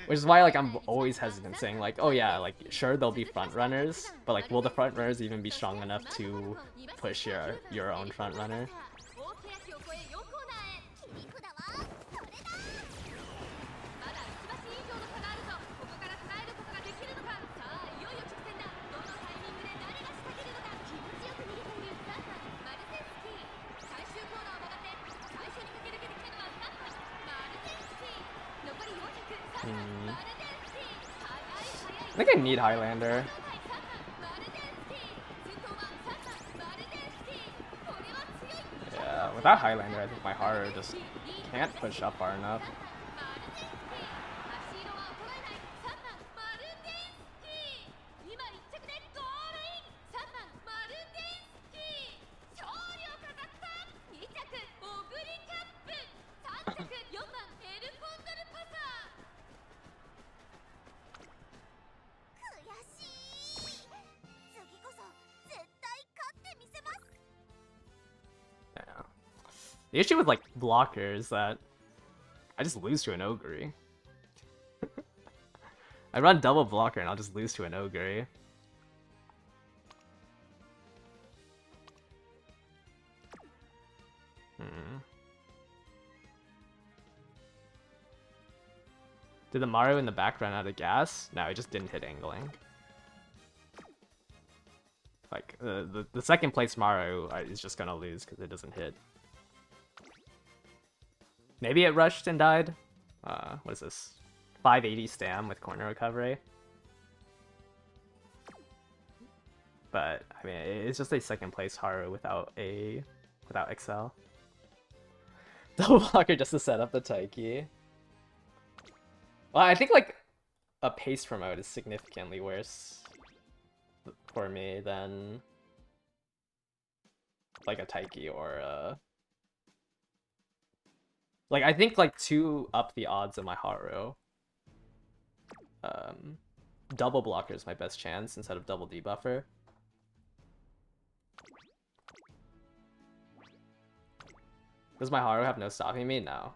Which is why, like, I'm always hesitant saying, like, oh yeah, like, sure, there'll be frontrunners, but, like, will the frontrunners even be strong enough to push your own frontrunner? I think I need Highlander. Yeah, without Highlander, I think my Haru just can't push up far enough. The issue with, like, blocker is that I just lose to an Ogre. I run double blocker and I'll just lose to an Ogre. Did the Maru in the back run out of gas? No, he just didn't hit angling. Like, the second place Maru is just gonna lose because it doesn't hit. Maybe it rushed and died. What is this? 580 stam with corner recovery. But I mean, it's just a second place Haru without Excel. Double blocker just to set up the Taiki. Well, I think like a pace promote is significantly worse for me than like a Taiki or a... Like, I think, like, to up the odds of my Haru, double blocker is my best chance instead of double debuffer. Does my Haru have no stopping me? No.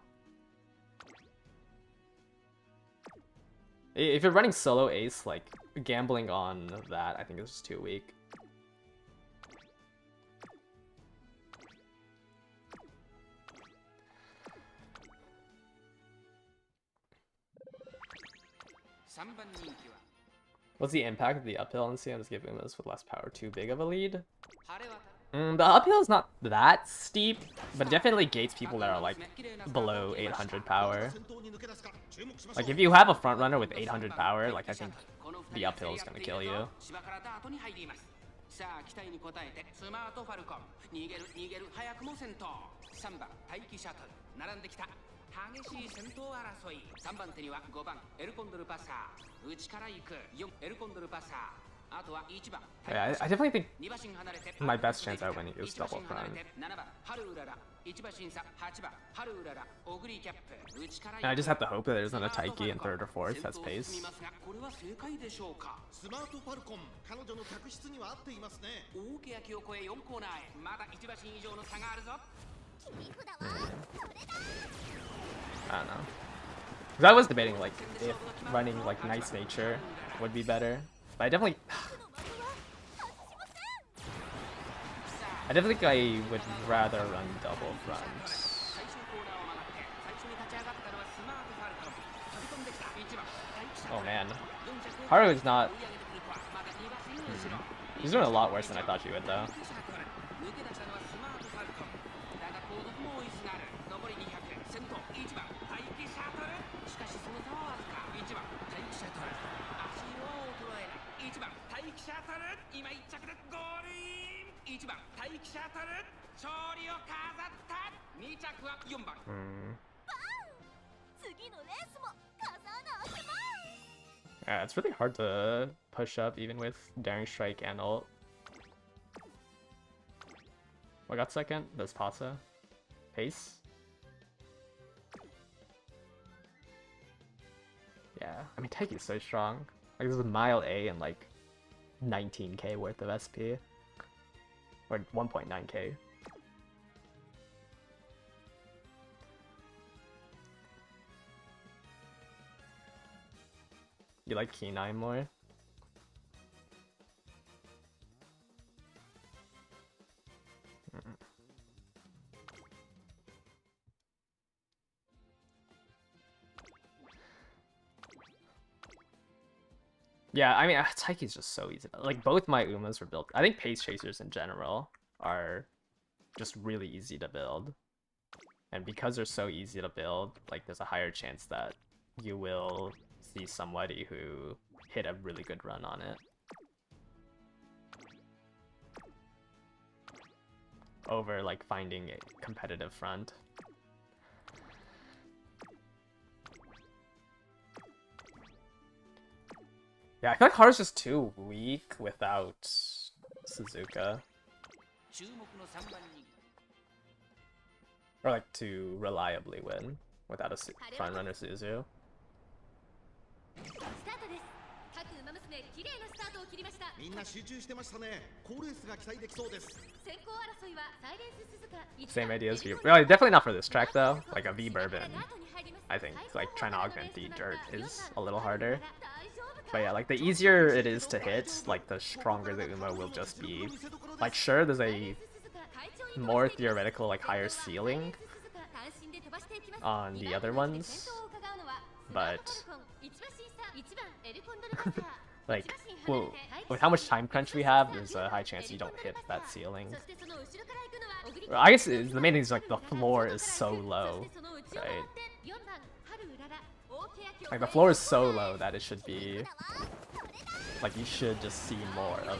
If you're running solo ace, like, gambling on that, I think is just too weak. What's the impact of the uphill in CM? Is giving this with less power too big of a lead? The uphill is not that steep, but it definitely gates people that are like below 800 power. Like if you have a front runner with 800 power, like I think the uphill is gonna kill you. Yeah, I definitely think my best chance at winning is double front. And I just have to hope that there's not a Taiki in third or fourth that's pace. I don't know. Because I was debating like if running like Nice Nature would be better. But I definitely think I would rather run double front. Oh man. Haru is not... He's doing a lot worse than I thought she would though. Yeah, it's really hard to push up even with Daring Strike and ult. What got second? Does Pasa? Pace? Yeah, I mean Taiki's so strong. Like this is mild A and like 19k worth of SP. Or 1.9k. You like Kenai more? Yeah, I mean, Taiki's just so easy. Like, both my Umas were built. I think Pace Chasers in general are just really easy to build. And because they're so easy to build, like, there's a higher chance that you will see somebody who hit a really good run on it. Over, like, finding a competitive front. Yeah, I feel like Haru's just too weak without Suzuka. Or like to reliably win without a front runner Suzu. Same ideas for you. Well, definitely not for this track though. Like a V Bourbon, I think like trying to augment the dirt is a little harder. But yeah, like the easier it is to hit, like the stronger the Uma will just be. Like sure, there's a more theoretical, like higher ceiling on the other ones, but like, well, with how much time crunch we have, there's a high chance you don't hit that ceiling. I guess the main thing is like the floor is so low, right? Like the floor is so low that it should be like you should just see more of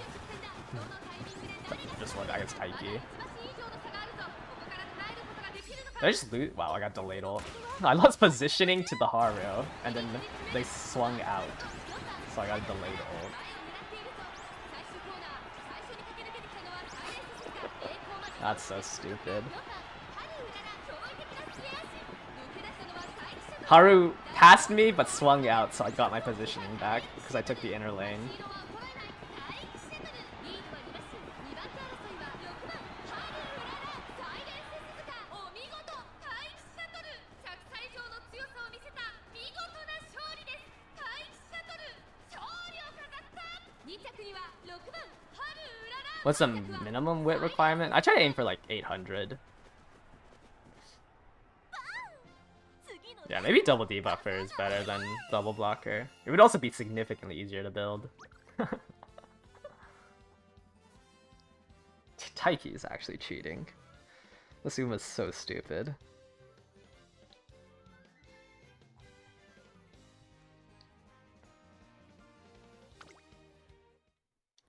just one guy against Taiki. Did I just lose? Wow, I got delayed ult. I lost positioning to the Haru, and then they swung out, so I got delayed ult. That's so stupid. Haru passed me, but swung out, so I got my positioning back, because I took the inner lane. What's the minimum wit requirement? I try to aim for like 800. Yeah, maybe double debuffer is better than double blocker. It would also be significantly easier to build. Taiki is actually cheating. This Uma's so stupid.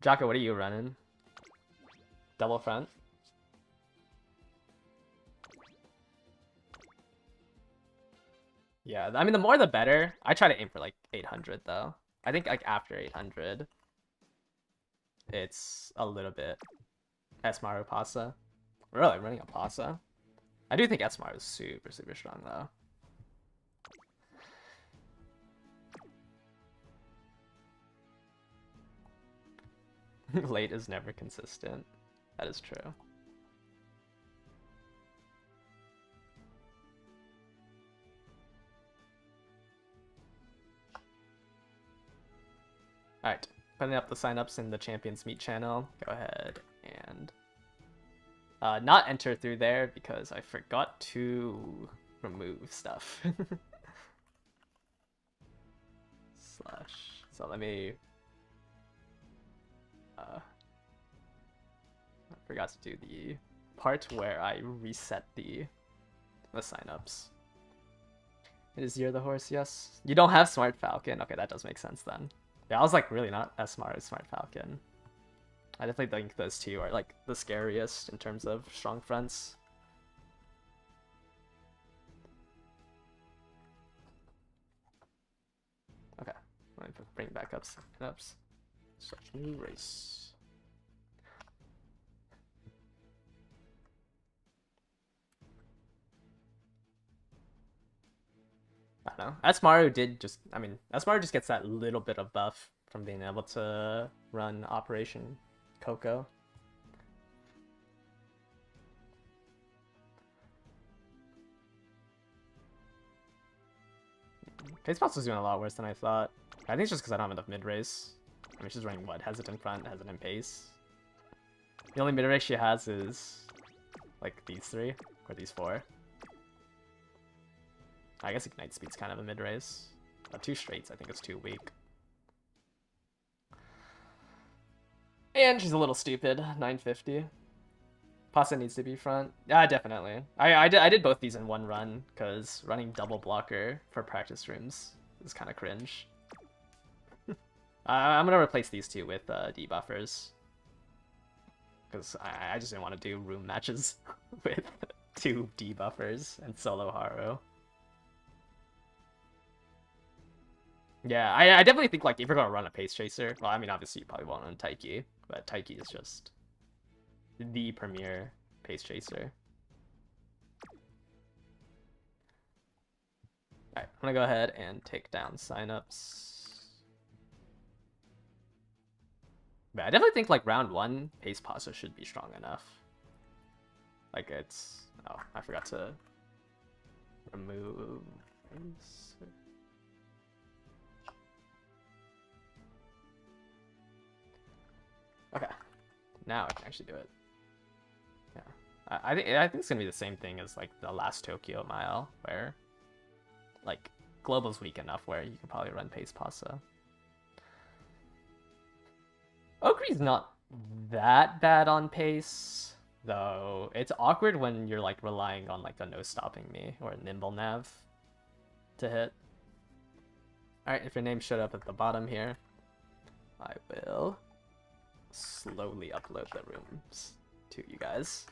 Jaka, what are you running? Double front? Yeah, I mean, the more the better. I try to aim for like 800 though. I think like after 800, it's a little bit Esmaru Pasa. Really, running a Pasa? I do think Esmaru is super, super strong though. Late is never consistent. That is true. Alright, putting up the signups in the Champions Meet channel. Go ahead and not enter through there because I forgot to remove stuff. So let me... I forgot to do the part where I reset the signups. Is You're the Horse? Yes. You don't have Smart Falcon? Okay, that does make sense then. Yeah, I was like really not as smart as Smart Falcon. I definitely think those two are like the scariest in terms of strong fronts. Okay, let me bring back up signups. Start new race. I don't know. Asmaru did just, I mean, Asmaru just gets that little bit of buff from being able to run Operation Coco. Pace Boss is doing a lot worse than I thought. I think it's just because I don't have enough mid-race. I mean, she's running, what, Hesitant Front, Hesitant Pace? The only mid-race she has is, like, these three, or these four. I guess Ignite Speed's kind of a mid-race. Two straights, I think it's too weak. And she's a little stupid, 950. Pasta needs to be front. Yeah, definitely. I did both these in one run, because running double blocker for practice rooms is kind of cringe. I'm gonna replace these two with debuffers. Because I just didn't want to do room matches with two debuffers and solo Haru. Yeah, I definitely think like if you're gonna run a pace chaser, well, I mean obviously you probably won't run Taiki, but Taiki is just the premier pace chaser. Alright, I'm gonna go ahead and take down signups. But I definitely think like round 1, pace pasta should be strong enough. Like it's, oh, I forgot to remove this. Okay, now I can actually do it. Yeah, I think it's gonna be the same thing as like the last Tokyo Mile, where like global's weak enough where you can probably run pace pasta. Okri's not that bad on pace, though it's awkward when you're like relying on like a no stopping me or a nimble nav to hit. Alright, if your name showed up at the bottom here, I will slowly upload the rooms to you guys.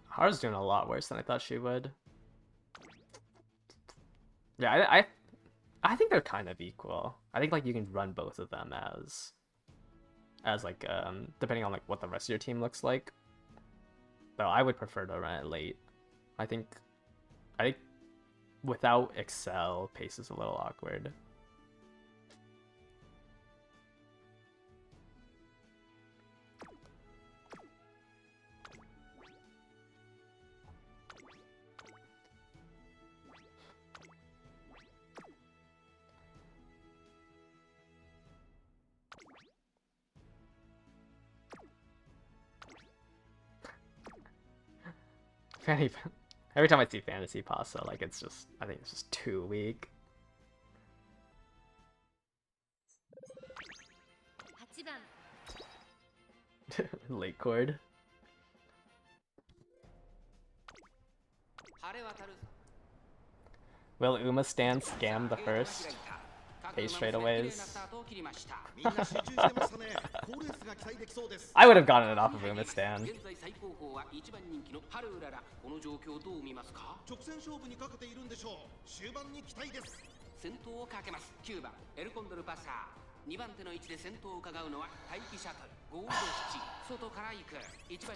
Haru's doing a lot worse than I thought she would. Yeah, I think they're kind of equal. I think like you can run both of them as like depending on like what the rest of your team looks like. Though I would prefer to run it late. I think without Excel, pace is a little awkward. Every time I see fantasy pasta, like it's just, I think it's just too weak. Late chord. Will Uma stand scam the first? Pace straightaways. I would have gotten it off of Uma stand.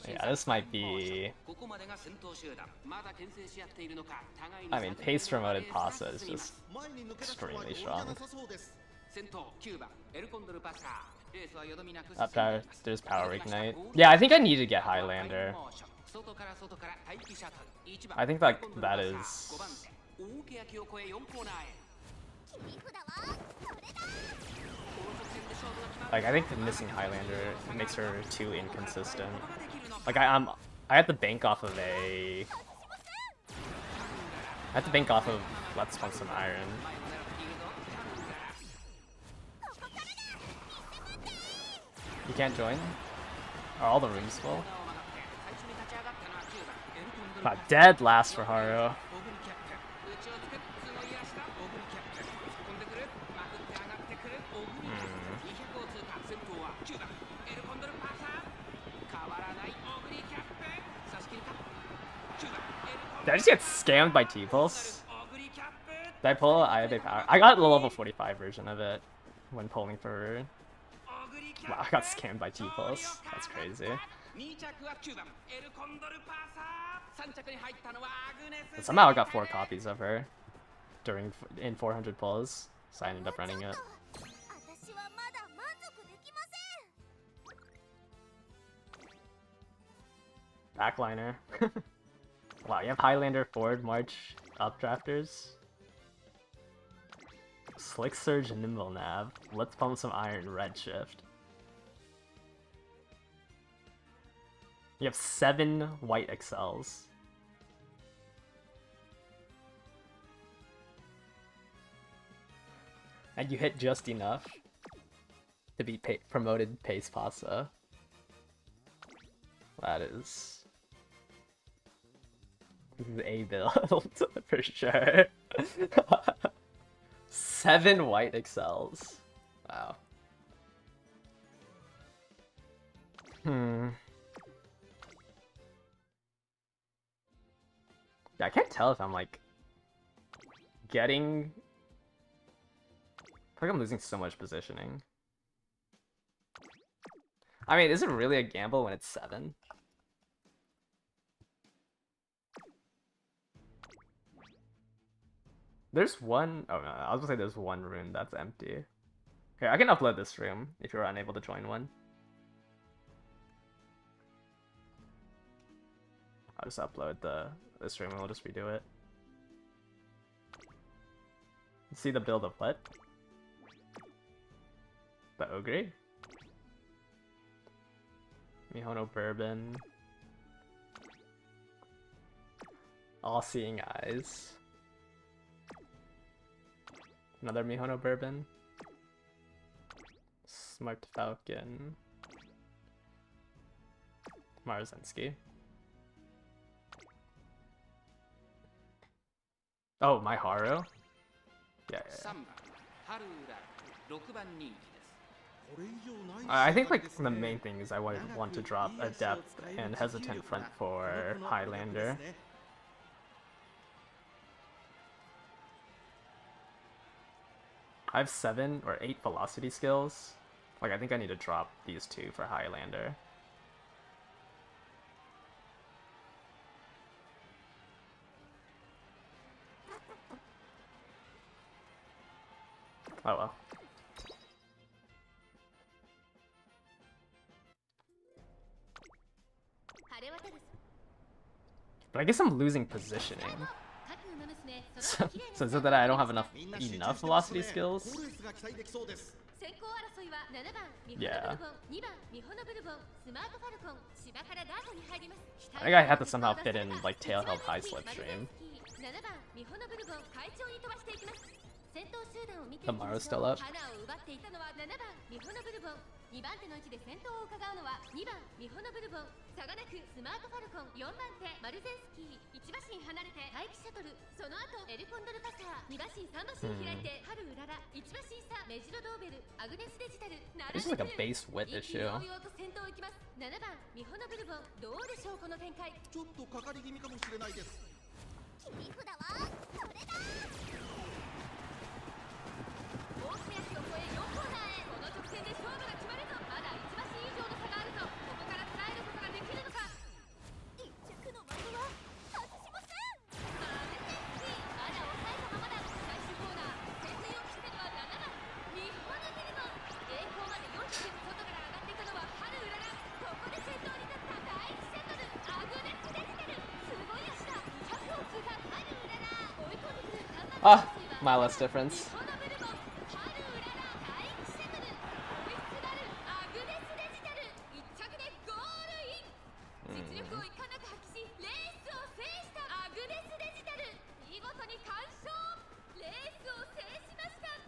Yeah, this might be... I mean, pace promoted pasta is just extremely strong. Up there, there's Power Ignite. Yeah, I think I need to get Highlander. I think like that is... Like, I think the missing Highlander makes her too inconsistent. Like, I have to bank off of a... I have to bank off of Let's Pump Some Iron. You can't join? Are all the rooms full? Dead last for Haru. Did I just get scammed by T-Pulse? Did I pull Ayabe Power? I got the level 45 version of it when pulling for Rune. Wow, I got scammed by T-Pulse. That's crazy. But somehow I got 4 copies of her in 400 pulls, so I ended up running it. Backliner. Wow, you have Highlander, Forward March, Updrafters. Slick Surge, Nimble Nav. Let's pump some Iron, Redshift. You have 7 white Excels. And you hit just enough to be promoted Pace Pasa. That is... This is a build, for sure. 7 white Excels. Wow. Yeah, I can't tell if I'm, like, getting... I feel like I'm losing so much positioning. I mean, is it really a gamble when it's 7? There's one... Oh no, I was gonna say there's one room that's empty. Okay, I can upload this room if you're unable to join one. I'll just upload this room and we'll just redo it. See the build of what? The Ogre? Mihono Bourbon. All-Seeing Eyes. Another Mihono Bourbon. Smart Falcon. Marzensky. Oh, my Haru? Yeah. I think like the main thing is I want to drop Adept and Hesitant Front for Highlander. I have 7 or 8 velocity skills. Like, I think I need to drop these 2 for Highlander. Oh well. But I guess I'm losing positioning. So is it that I don't have enough velocity skills? Yeah. I think I have to somehow fit in like tail held high slipstream. The Maro's still up. This is like a base width issue. Ah, my less difference.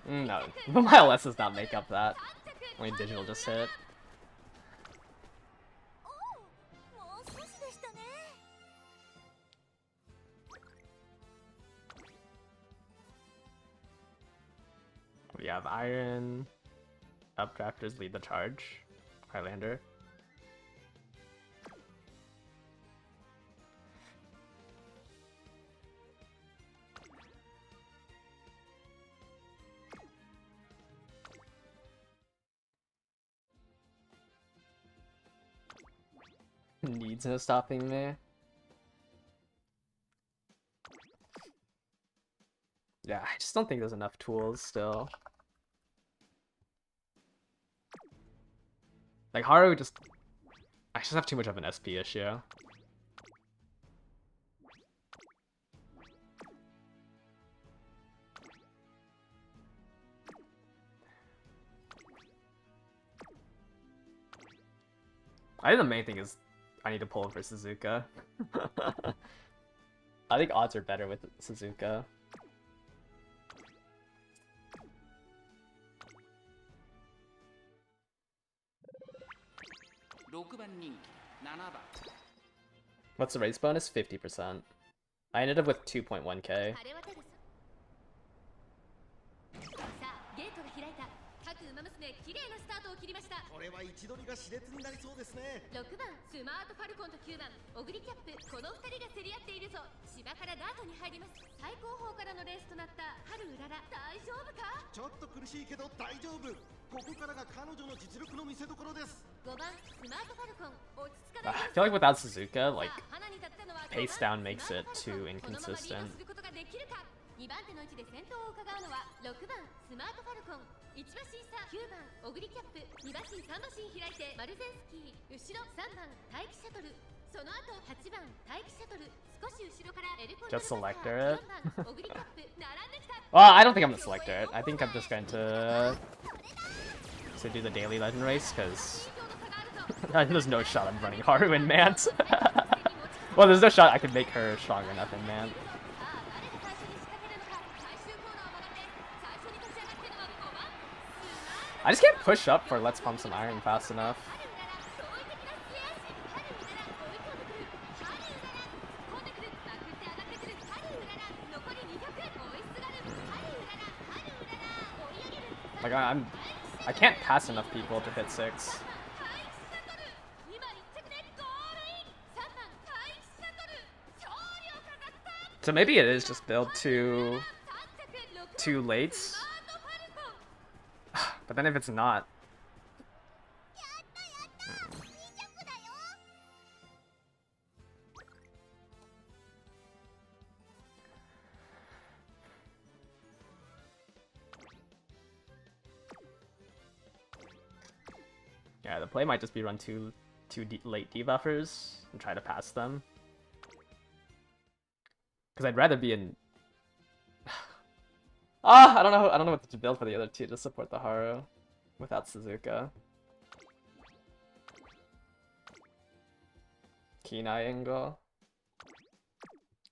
No, but my LS does not make up that. I mean, digital just hit. have Iron. Updrafters lead the charge. Highlander. Needs no stopping me. Yeah, I just don't think there's enough tools still. Like Haru just... I just have too much of an SP issue. I think the main thing is I need to pull for Suzuka. I think odds are better with Suzuka. What's the race bonus? 50%. I ended up with 2.1k. これは位置取りが熾烈になりそうですね。6番スマートファルコンと9番オグリキャップ、この2人が競り合っているぞ。芝からダートに入ります。最高峰からのレースとなった春うらら、大丈夫か？ちょっと苦しいけど大丈夫。ここからが彼女の実力の見せ所です。5番スマートファルコン、落ち着かない。I feel like without Suzuka, like, pace down makes it too inconsistent. 2番手の位置で先頭を伺うのは6番スマートファルコン、1馬身差9番オグリキャップ、2馬身3馬身開いてマルゼンスキー、後ろ3番待機シャトル、その後8番待機シャトル、少し後ろからエルコンドル Just selector it. 4番オグリキャップ並んできた。Well, I don't think I'm gonna selector it. I think I'm just going to do the daily legend race because there's no shot I'm running Haru in Mant. Well, there's no shot I could make her strong enough in Mant. I just can't push up for Let's Pump Some Iron fast enough. Like I can't pass enough people to hit 6. So maybe it is just build too late. But then if it's not... Yeah, the play might just be run two late debuffers and try to pass them. Because I'd rather be in... I don't know what to build for the other two to support the Haru without Suzuka. Keen Eye Angle.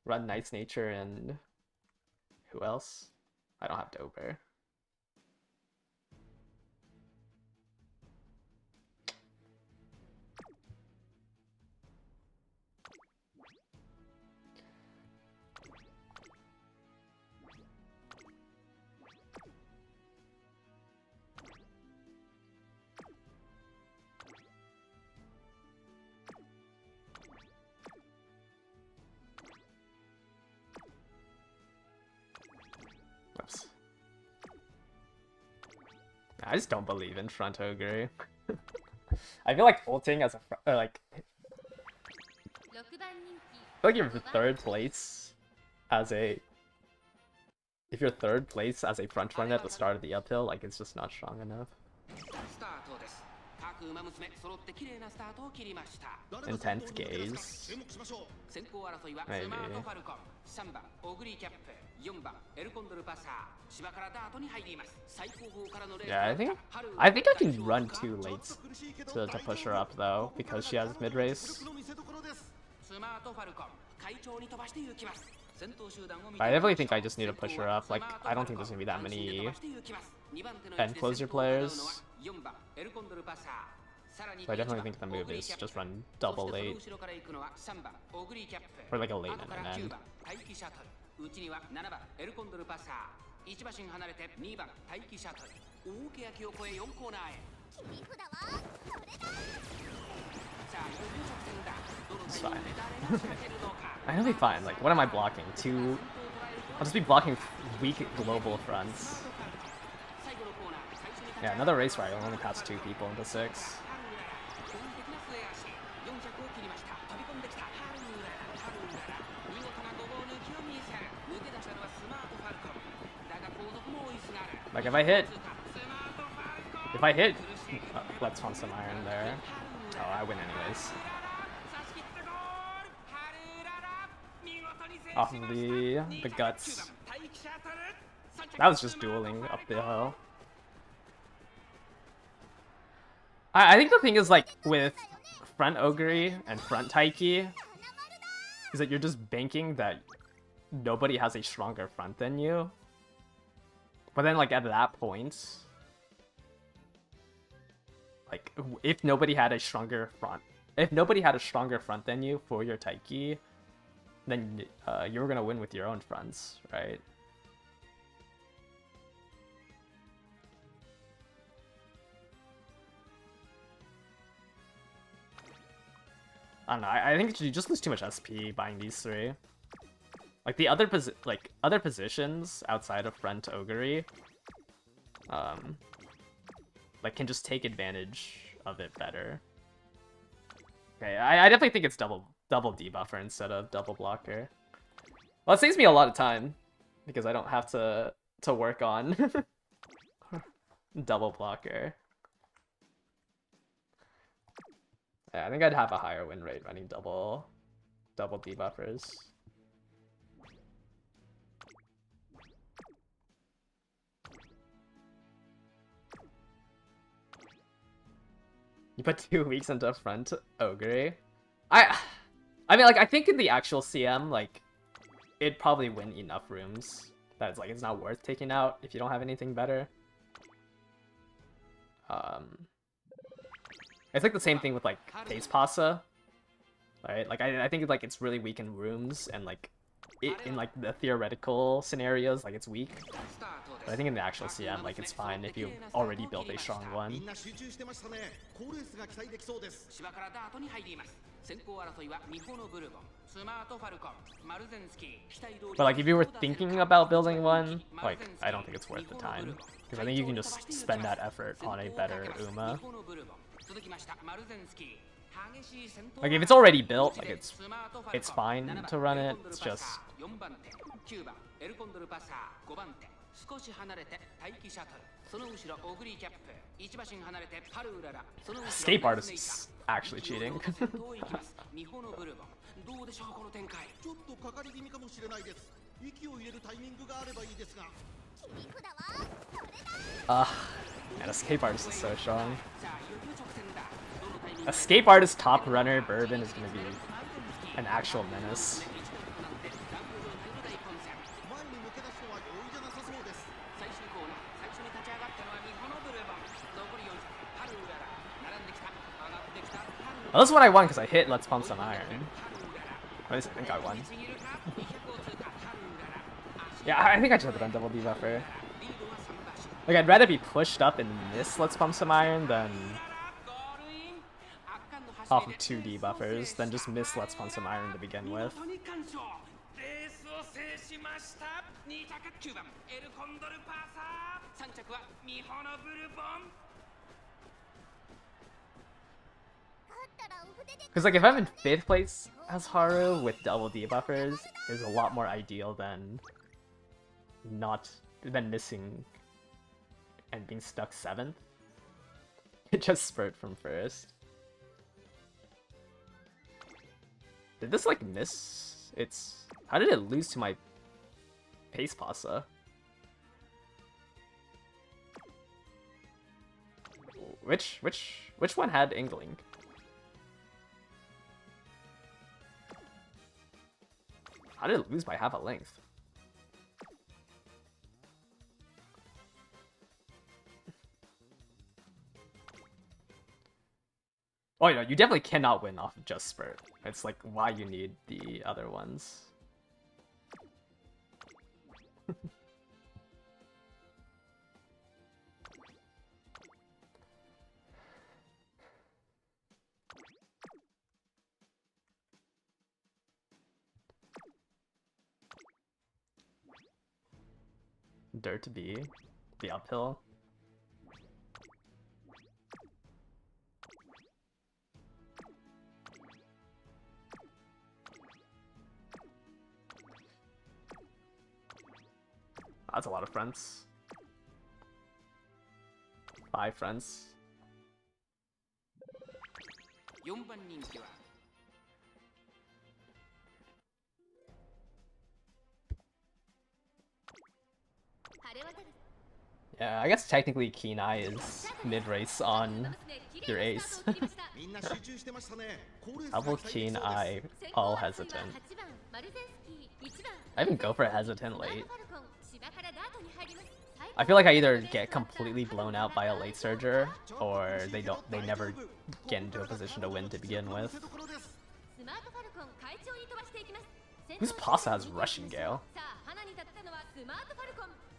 Run Knight's Nature and... Who else? I don't have Dober. Oops. I just don't believe in front ogre. I feel like ulting as a I feel like you're third place as a... If you're third place as a front runner at the start of the uphill, like it's just not strong enough. Intense gaze. Maybe. Yeah, I think I can run too late to push her up though, because she has mid race. I definitely think I just need to push her up. Like, I don't think there's gonna be that many end closer players. So I definitely think the move is just run double late. Or like a late and an end. It's fine. I know be fine. Like, what am I blocking? Two. I'll just be blocking weak global fronts. Yeah, another race where I only pass 2 people into 6. Like, if I hit Let's want some iron there. Oh, I win anyways. Off of the guts. That was just dueling up the hill. I think the thing is, like, with front Ogre and front Taiki, is that you're just banking that nobody has a stronger front than you. But then, like, at that point, like, if nobody had a stronger front than you for your Taiki, then you were gonna win with your own fronts, right? I don't know. I think you just lose too much SP buying these 3. Like the other positions outside of front Ogre, like can just take advantage of it better. Okay, I definitely think it's double debuffer instead of double blocker. Well, it saves me a lot of time because I don't have to work on double blocker. Yeah, I think I'd have a higher win rate running double debuffers. You put 2 weeks into front Ogre. I mean, like, I think in the actual CM, like, it'd probably win enough rooms that it's like it's not worth taking out if you don't have anything better. It's like the same thing with like Pace Pasa, right? Like I think like it's really weak in rooms and like in like the theoretical scenarios, like it's weak. But I think in the actual CM, like it's fine if you already built a strong one. But like if you were thinking about building one, like I don't think it's worth the time. Because I think you can just spend that effort on a better Uma. Like if it's already built, like it's fine to run it. It's just escape artist is actually cheating. Man, escape artist is so strong. Escape artist top runner Bourbon is gonna be an actual menace. Well, this is what I won because I hit Let's Pump Some Iron. At least I think I won. Yeah, I think I should have done double debuffer. Like, I'd rather be pushed up and miss Let's Pump Some Iron than off of 2 debuffers, than just miss Let's Pump Some Iron to begin with. Because like if I'm in 5th place as Haru with double debuffers is a lot more ideal than missing and being stuck 7th. It just spurt from 1st. Did this like miss its... How did it lose to my Pace Pasa? Which one had Ingling? How did it lose by half a length? Oh yeah, you definitely cannot win off of just Spurt. It's like why you need the other ones. dirt to be uphill. That's a lot of friends. 5 friends. 4番人気は Yeah, I guess technically Keen Eye is mid-race on your ace. Double Keen Eye, all hesitant. I even go for hesitant late. I feel like I either get completely blown out by a late surger, or they never get into a position to win to begin with. Whose Pasta has Rushing Gale?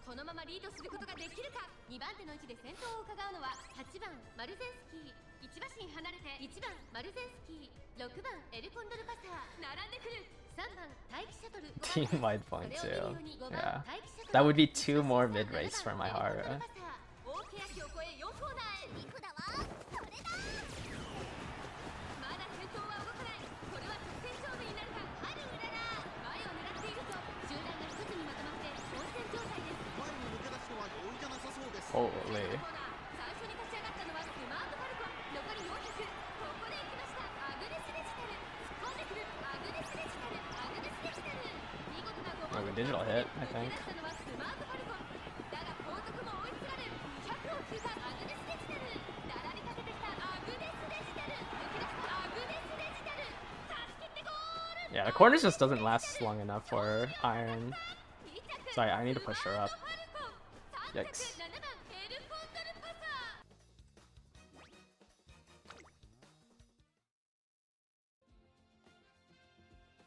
このままリードすることができるか。2番手の位置で先頭を伺うのは8番マルゼンスキー、1馬身離れて1番マルゼンスキー、6番エルコンドルパサー並んでくる。3番待機シャトル、 Team wide point too. Yeah, that would be 2 more mid race for my Haru. 大欅を越え4コーナーへ。肉だわ、それだ。まだ先頭は動かない。これは直線勝負になるか。春うらら前を狙っているぞ。集団が一つにまとまって混戦状態です。 Holy. 最初に立ち上がったのはスマートファルコン。残り400。ここで行きました。アグネスデジタル突っ込んでくる。アグネスデジタル、アグネスデジタル、見事な5番 digital hit, I think. 抜け出したのはスマートファルコン。だが後続も追いすがる。200を通過。アグネスデジタル並びかけてきた。アグネスデジタル抜け出した。アグネスデジタル差し切ってゴール。 Yeah, the corners just doesn't last long enough for Iron. Sorry, I need to push her up. Yikes.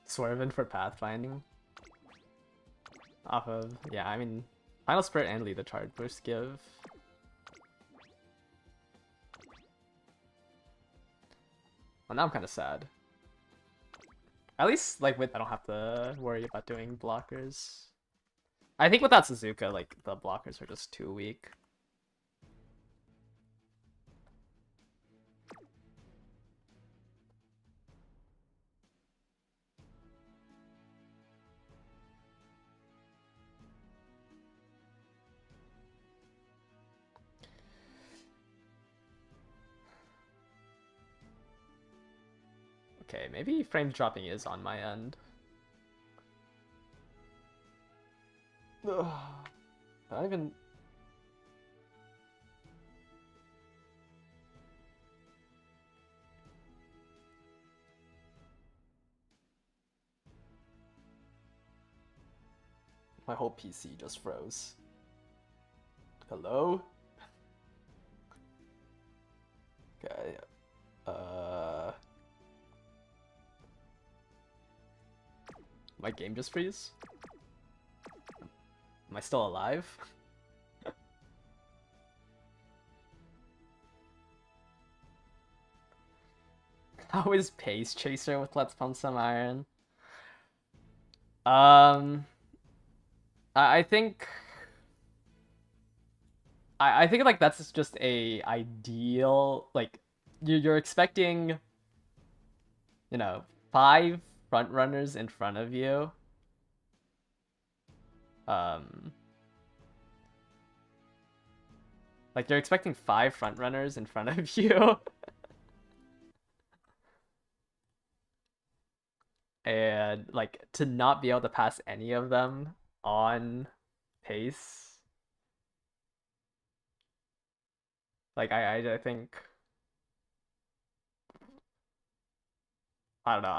Swerving for pathfinding. Off of, yeah, I mean, Final Spirit and Lead the Charge boost give. Well, now I'm kind of sad. At least, like, with I don't have to worry about doing blockers. I think without Suzuka, like, the blockers are just too weak. Okay, maybe frame dropping is on my end. Ugh. Not even... My whole PC just froze. Hello? Okay. My game just freeze? Am I still alive? How is Pace Chaser with Let's Pump Some Iron? I think like that's just a ideal, like you're expecting, you know, 5 front runners in front of you. Like you're expecting 5 front runners in front of you. And like to not be able to pass any of them on pace. Like I think I don't know.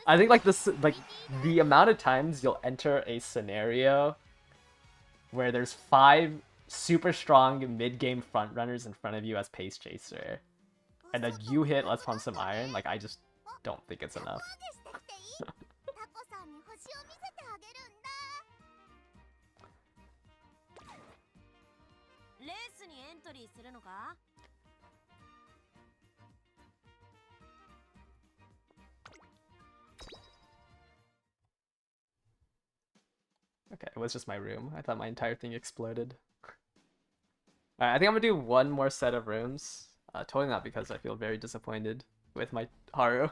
I think like this, like the amount of times you'll enter a scenario where there's 5 super strong mid-game front runners in front of you as pace chaser, and then you hit Let's Pump Some Iron. Like I just don't think it's enough. Okay, it was just my room. I thought my entire thing exploded. Alright, I think I'm gonna do one more set of rooms. Totally not because I feel very disappointed with my Haru.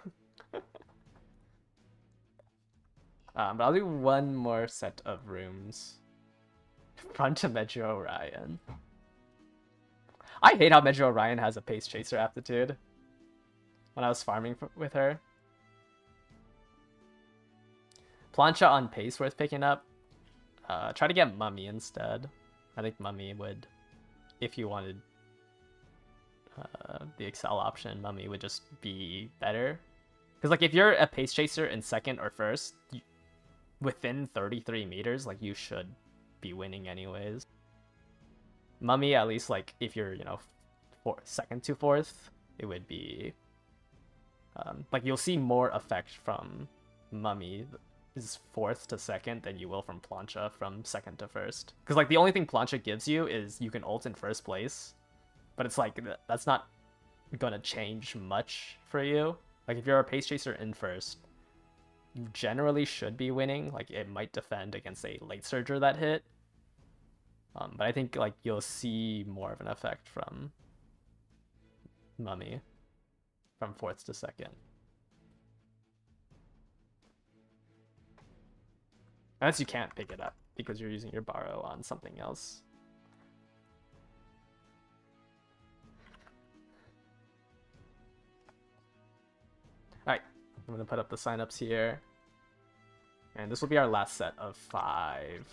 But I'll do one more set of rooms. Front of Metro Orion. I hate how Metro Orion has a pace chaser aptitude. When I was farming with her. Plancha on pace worth picking up. Try to get Mummy instead. I think Mummy would, if you wanted the Excel option, Mummy would just be better. Because like if you're a pace chaser in second or first, within 33 meters, like you should be winning anyways. Mummy, at least like if you're, you know, second to fourth, it would be like you'll see more effect from Mummy is fourth to second than you will from Plancha from second to first. Because like the only thing Plancha gives you is you can ult in first place, but it's like that's not gonna change much for you. Like if you're a pace chaser in first, you generally should be winning. Like it might defend against a late surger that hit, but I think like you'll see more of an effect from Mummy from fourth to second. Unless you can't pick it up because you're using your borrow on something else. Alright, I'm gonna put up the signups here. And this will be our last set of 5.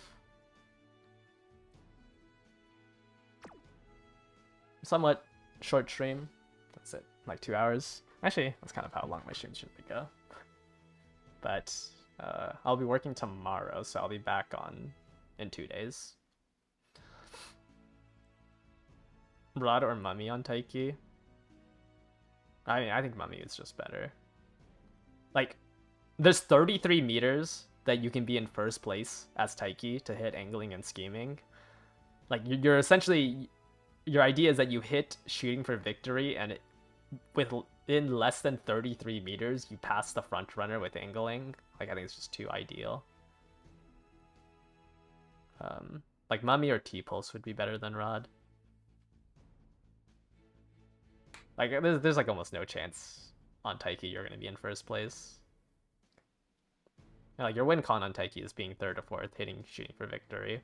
Somewhat short stream. That's it, like 2 hours. Actually, that's kind of how long my stream should go. But I'll be working tomorrow, so I'll be back on in 2 days. Rod or Mummy on Taiki? I mean, I think Mummy is just better. Like, there's 33 meters that you can be in first place as Taiki to hit angling and scheming. Like, you're essentially... Your idea is that you hit shooting for victory, and within less than 33 meters, you pass the front runner with angling. Like, I think it's just too ideal. Like, Mummy or T-Pulse would be better than Rod. Like, there's like almost no chance on Taiki you're going to be in first place. Like, your win con on Taiki is being third or fourth, hitting shooting for victory,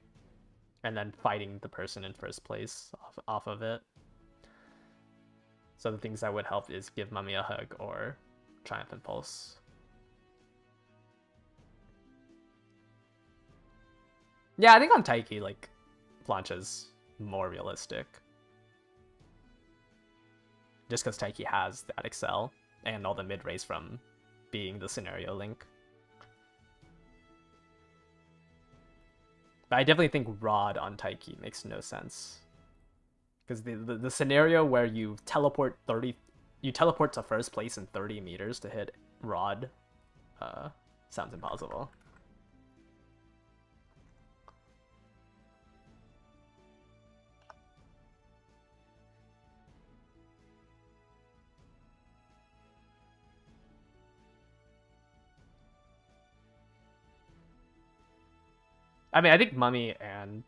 and then fighting the person in first place off of it. So the things that would help is give Mummy a hug or Triumphant Pulse. Yeah, I think on Taiki, like, Plancha's more realistic. Just because Taiki has that Excel and all the mid-race from being the scenario link. But I definitely think Rod on Taiki makes no sense. Because the scenario where you teleport to first place in 30 meters to hit Rod sounds impossible. I mean, I think Mummy and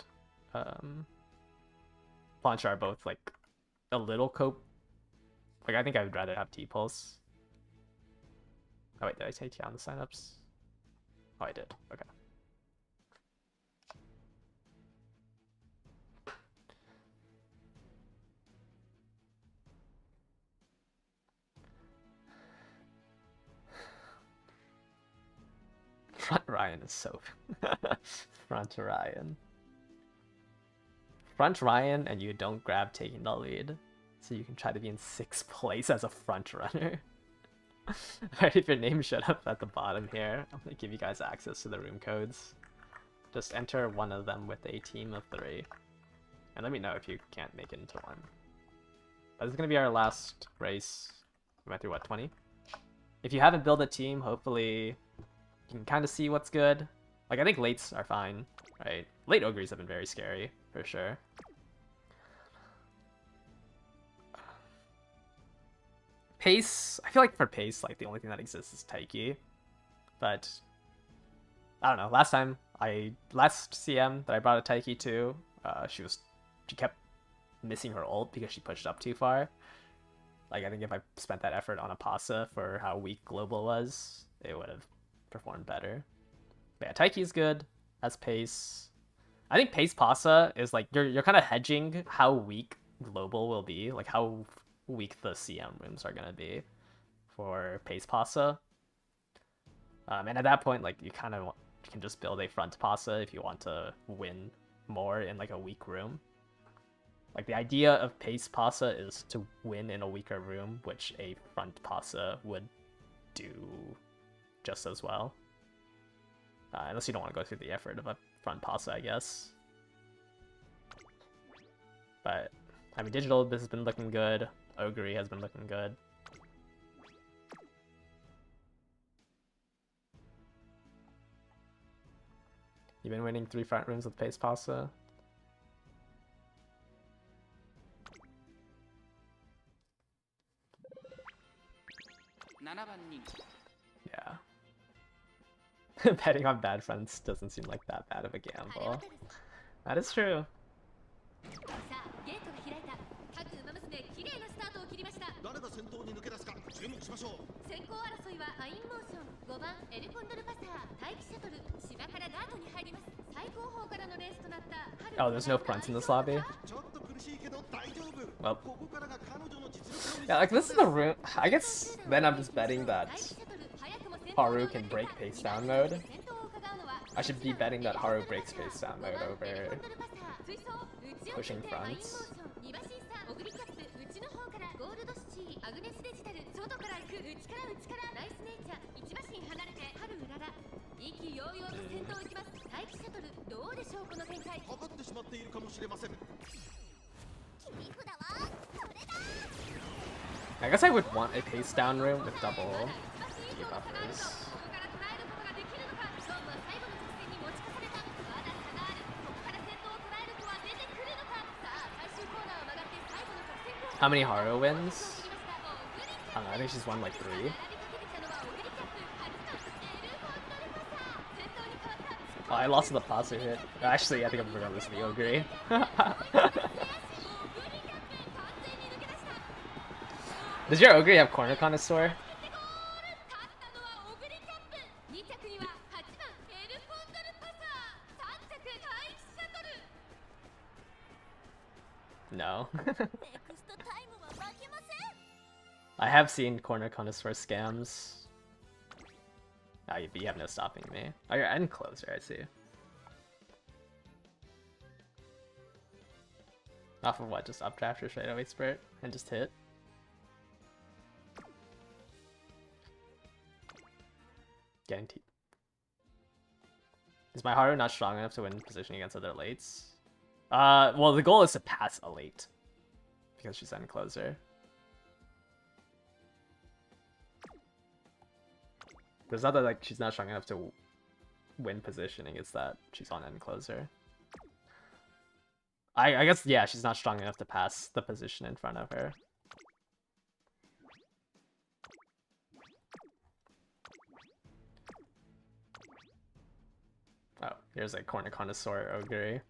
Plancha are both like a little cope. Like, I think I would rather have T-Pulse. Oh wait, did I take down the signups? Oh, I did. Okay. Front Ryan is so... Front Ryan. Front Ryan and you don't grab taking the lead. So you can try to be in 6th place as a front runner. Alright, if your name showed up at the bottom here, I'm going to give you guys access to the room codes. Just enter one of them with a team of 3. And let me know if you can't make it into one. But this is going to be our last race. We went through, what, 20? If you haven't built a team, hopefully you can kind of see what's good. Like, I think lates are fine, right? Late Ogres have been very scary, for sure. Pace, I feel like for pace, like, the only thing that exists is Taiki. But, I don't know, last time last CM that I brought a Taiki to, she kept missing her ult because she pushed up too far. Like, I think if I spent that effort on a Pasa for how weak Global was, it would have performed better. But yeah, Taiki's good, has pace. I think pace Pasa is like, you're kind of hedging how weak Global will be, like how weak the CM rooms are going to be for pace Pasa. And at that point, like, you kind of can just build a front Pasa if you want to win more in like a weak room. Like, the idea of pace Pasa is to win in a weaker room, which a front Pasa would do just as well. Unless you don't want to go through the effort of a front Pasa, I guess. But, I mean, digital, this has been looking good. Ogre has been looking good. You've been winning 3 front rooms with pace Pasa. Yeah. Betting on bad fronts doesn't seem like that bad of a gamble. That is true. Oh, there's no fronts in this lobby? Well. Yeah, like, this is the room. I guess then I'm just betting that Haru can break pace down mode. I should be betting that Haru breaks pace down mode over pushing fronts. I guess I would want a pace down room with double buffers. How many Haru wins? I don't know, I think she's won like 3. Oh, I lost to the Pasa hit. Actually, I think I'm gonna lose to the Ogre. Does your Ogre have Corner Connoisseur? No. I have seen Corner Connoisseur scams. Oh, you have no stopping me. Oh, you're end closer, I see. Off of what? Just updraft or straightaway spurt and just hit? Guaranteed. Is my Haru not strong enough to win position against other lates? Well, the goal is to pass a late. Because she's end closer. There's not that, like, she's not strong enough to win positioning, it's that she's on end closer. I guess, yeah, she's not strong enough to pass the position in front of her. Oh, here's a Corner Connoisseur Ogre.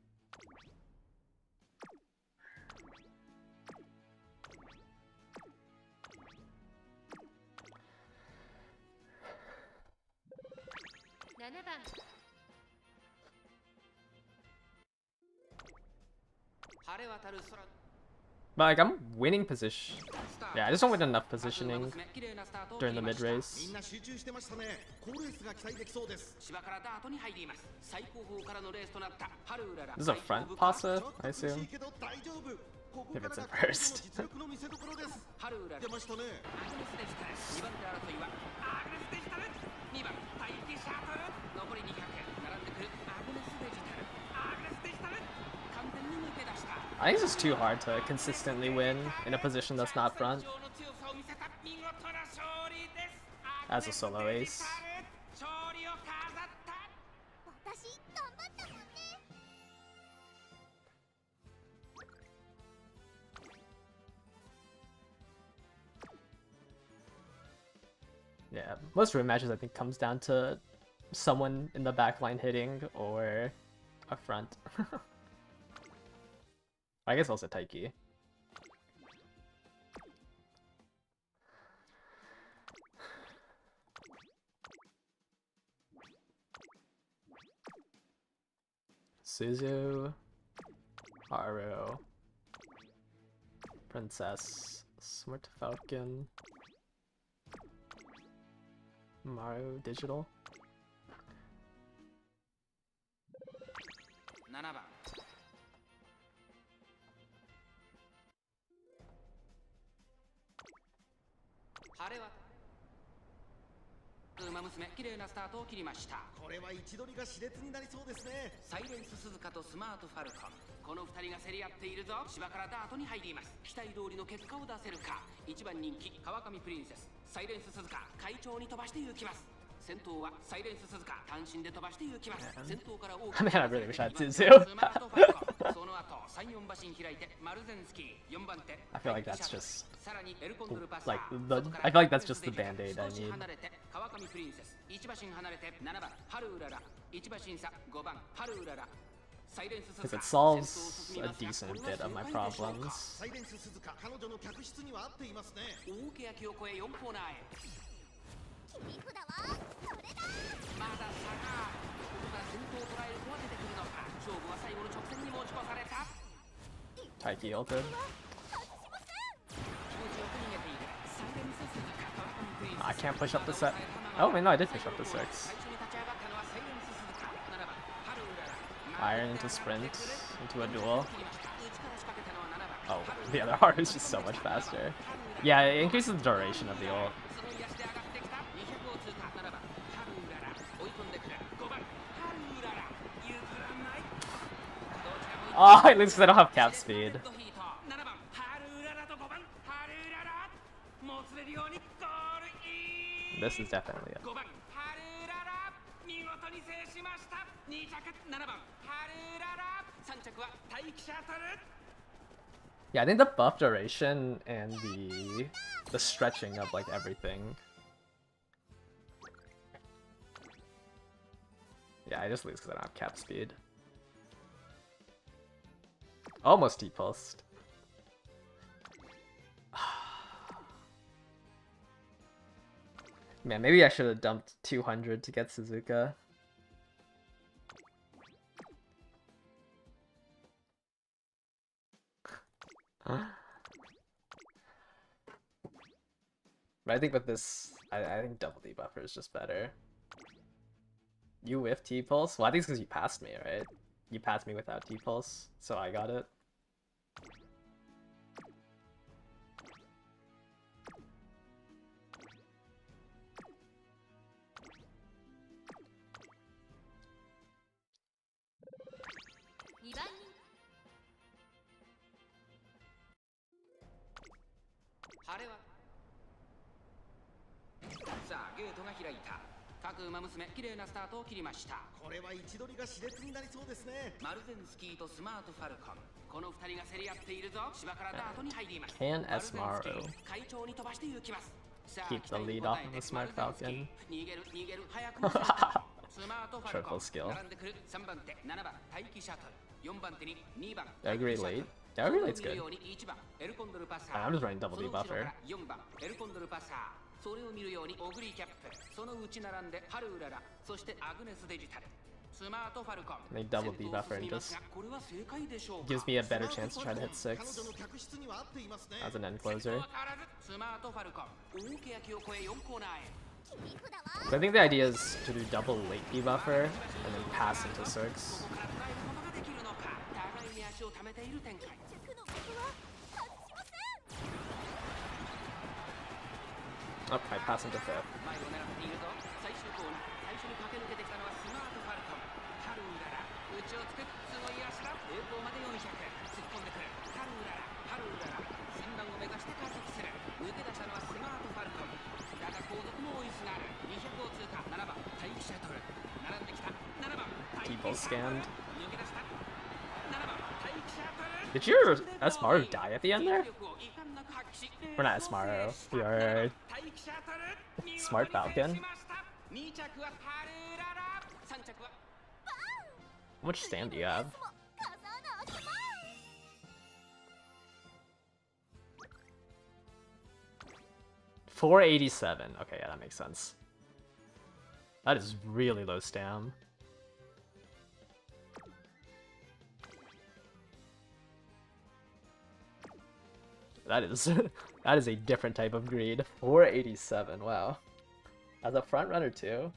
But like, I'm winning position. Yeah, I just don't win enough positioning during the mid race. This is a front Pasa, I assume. If it's in first. I think it's just too hard to consistently win in a position that's not front. As a solo ace. Yeah, most room matches I think comes down to someone in the back line hitting or a front. I guess also Taiki. Suzu, Haru, Princess, Smart Falcon, Maru Digital. 7番晴れはウマ娘綺麗なスタートを切りました。これは位置取りが熾烈になりそうですね。サイレンス鈴鹿とスマートファルコン、この2人が競り合っているぞ。芝からダートに入ります。期待通りの結果を出せるか。1番人気川上プリンセス、サイレンス鈴鹿会長に飛ばして行きます。先頭はサイレンス鈴鹿単身で飛ばして行きます。先頭から大き Man, I really wish I had ス Suzu. マートファルコン、その後3、4馬身開いてマルゼンスキー4番手 I feel like that's just さらにエルコンドルパス like the. I feel like that's just the band-aid I 少し need. 離れて川上プリンセス1馬身離れて7番ハルウララ1馬身差5番ハルウララ Because it solves a decent bit of my problems. サイレンス鈴鹿、彼女の客室には合っていますね。大けやきを越え4コーナーへ。切り札はそれだ。まだ差がある。ここから先頭を捉える子は出てくるのか。勝負は最後の直線に持ち越された。 Taiki ulted. 気持ちよく逃げている。サイレンス鈴鹿川上プリンセス I can't push up the set. Oh wait, no, I did push up the 6. 最初に立ち上がったのはサイレンス鈴鹿7番ハルウララ Iron into sprint, into a duel. 切りました。内から仕掛けたのは7番 Oh, the other Haru is just so much faster. Yeah, it increases the duration of the ult. その癒しで上がってきた200を通過7番ハルウララ追い込んでくる5番ハルウララ譲らない。 Oh, at least I don't have cap speed. 7番ハルウララと5番ハルウララもつれるようにゴールイン。 This is definitely it. 5番ハルウララ見事に制しました。2着7番ハルウララ3着は待機シャトル。 Yeah, I think the buff duration and the stretching of like everything. Yeah, I just lose because I don't have cap speed. Almost T-pulsed. Man, maybe I should have dumped 200 to get Suzuka. But I think with this, I think double debuffer is just better. You whiff T-pulse? Well, I think it's because you passed me, right? You passed me without T-pulse, so I got it.各馬娘綺麗なスタートを切りました。これは位置取りが熾烈になりそうですね。マルゼンスキーとスマートファルコン、この2人が競り合っているぞ。芝からダートに入ります。 Can S Maru 会長に飛ばして行きます。 keep the lead off of the Smart Falcon? 逃げる逃げる早くもスマートファルコン Triple skill. 並んでくる3番手7番待機シャトル4番手に2番 Daggery late. Daggery late's good. 1番エルコンドルパサ I'm just running double その後ろか debuffer. ら4番エルコンドルパサー、それを見るようにオグリーキャップ、そのうち並んでハルウララ、そしてアグネスデジタル、スマートファルコン They double debuffer and just これは正解でしょうか。 gives me a better chance to try to hit 6彼女の客室には合っていますね。 as an end closer. スマートファルコン大けやきを越え4コーナーへ。 So I think the idea is to do double late debuffer and then pass into 6. ここから捉えることができるのか。互いに足を溜めている展開。 Oh, I pass into 5th. 前を狙っているぞ。最終コーナー、最初に駆け抜けてきたのはスマートファルコン。ハルウララ、内をつく、すごい足だ。平行まで400、突っ込んでくる。ハルウララ、ハルウララ、先段を目指して加速する。抜け出したのはスマートファルコン。だが後続も追いすがる。200を通過、7番、待機シャトル。並んできた、7番、待機シャトル。 T-pulse scanned. 抜け出した。7番、待機シャトル。 Did your S Maru die at the end there? Or not S Maru, your Smart Falcon. 2着はハルウララ、3着は How much stam do you have? $487. Okay, yeah, that makes sense. That is really low stam. That is that is a different type of greed. 487. Wow. As a front runner too.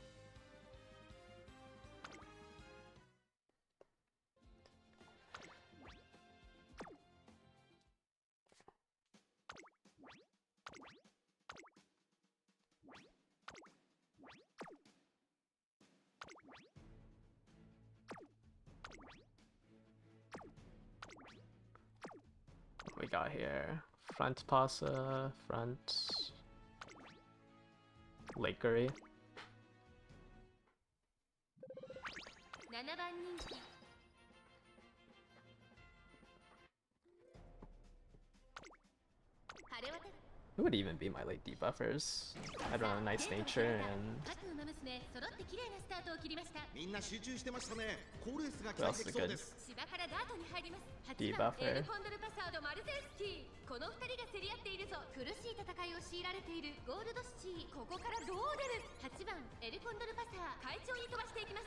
What we got here? Front pasa, front Lakery. 7番人気 Who would even be my late debuffers? I'd run a nice nature and 各馬娘揃って綺麗なスタートを切りましたみんな集中してましたね。好レースが期 Who 待 else で is きそう good? です。芝からダートに入ります Debuffer エルコンドルパサードマルゼンスキーこの2人が競り合っているぞ苦しい戦いを強いられているゴールドシチーここからどう出る8番エルコンドルパサー快調に飛ばしていきます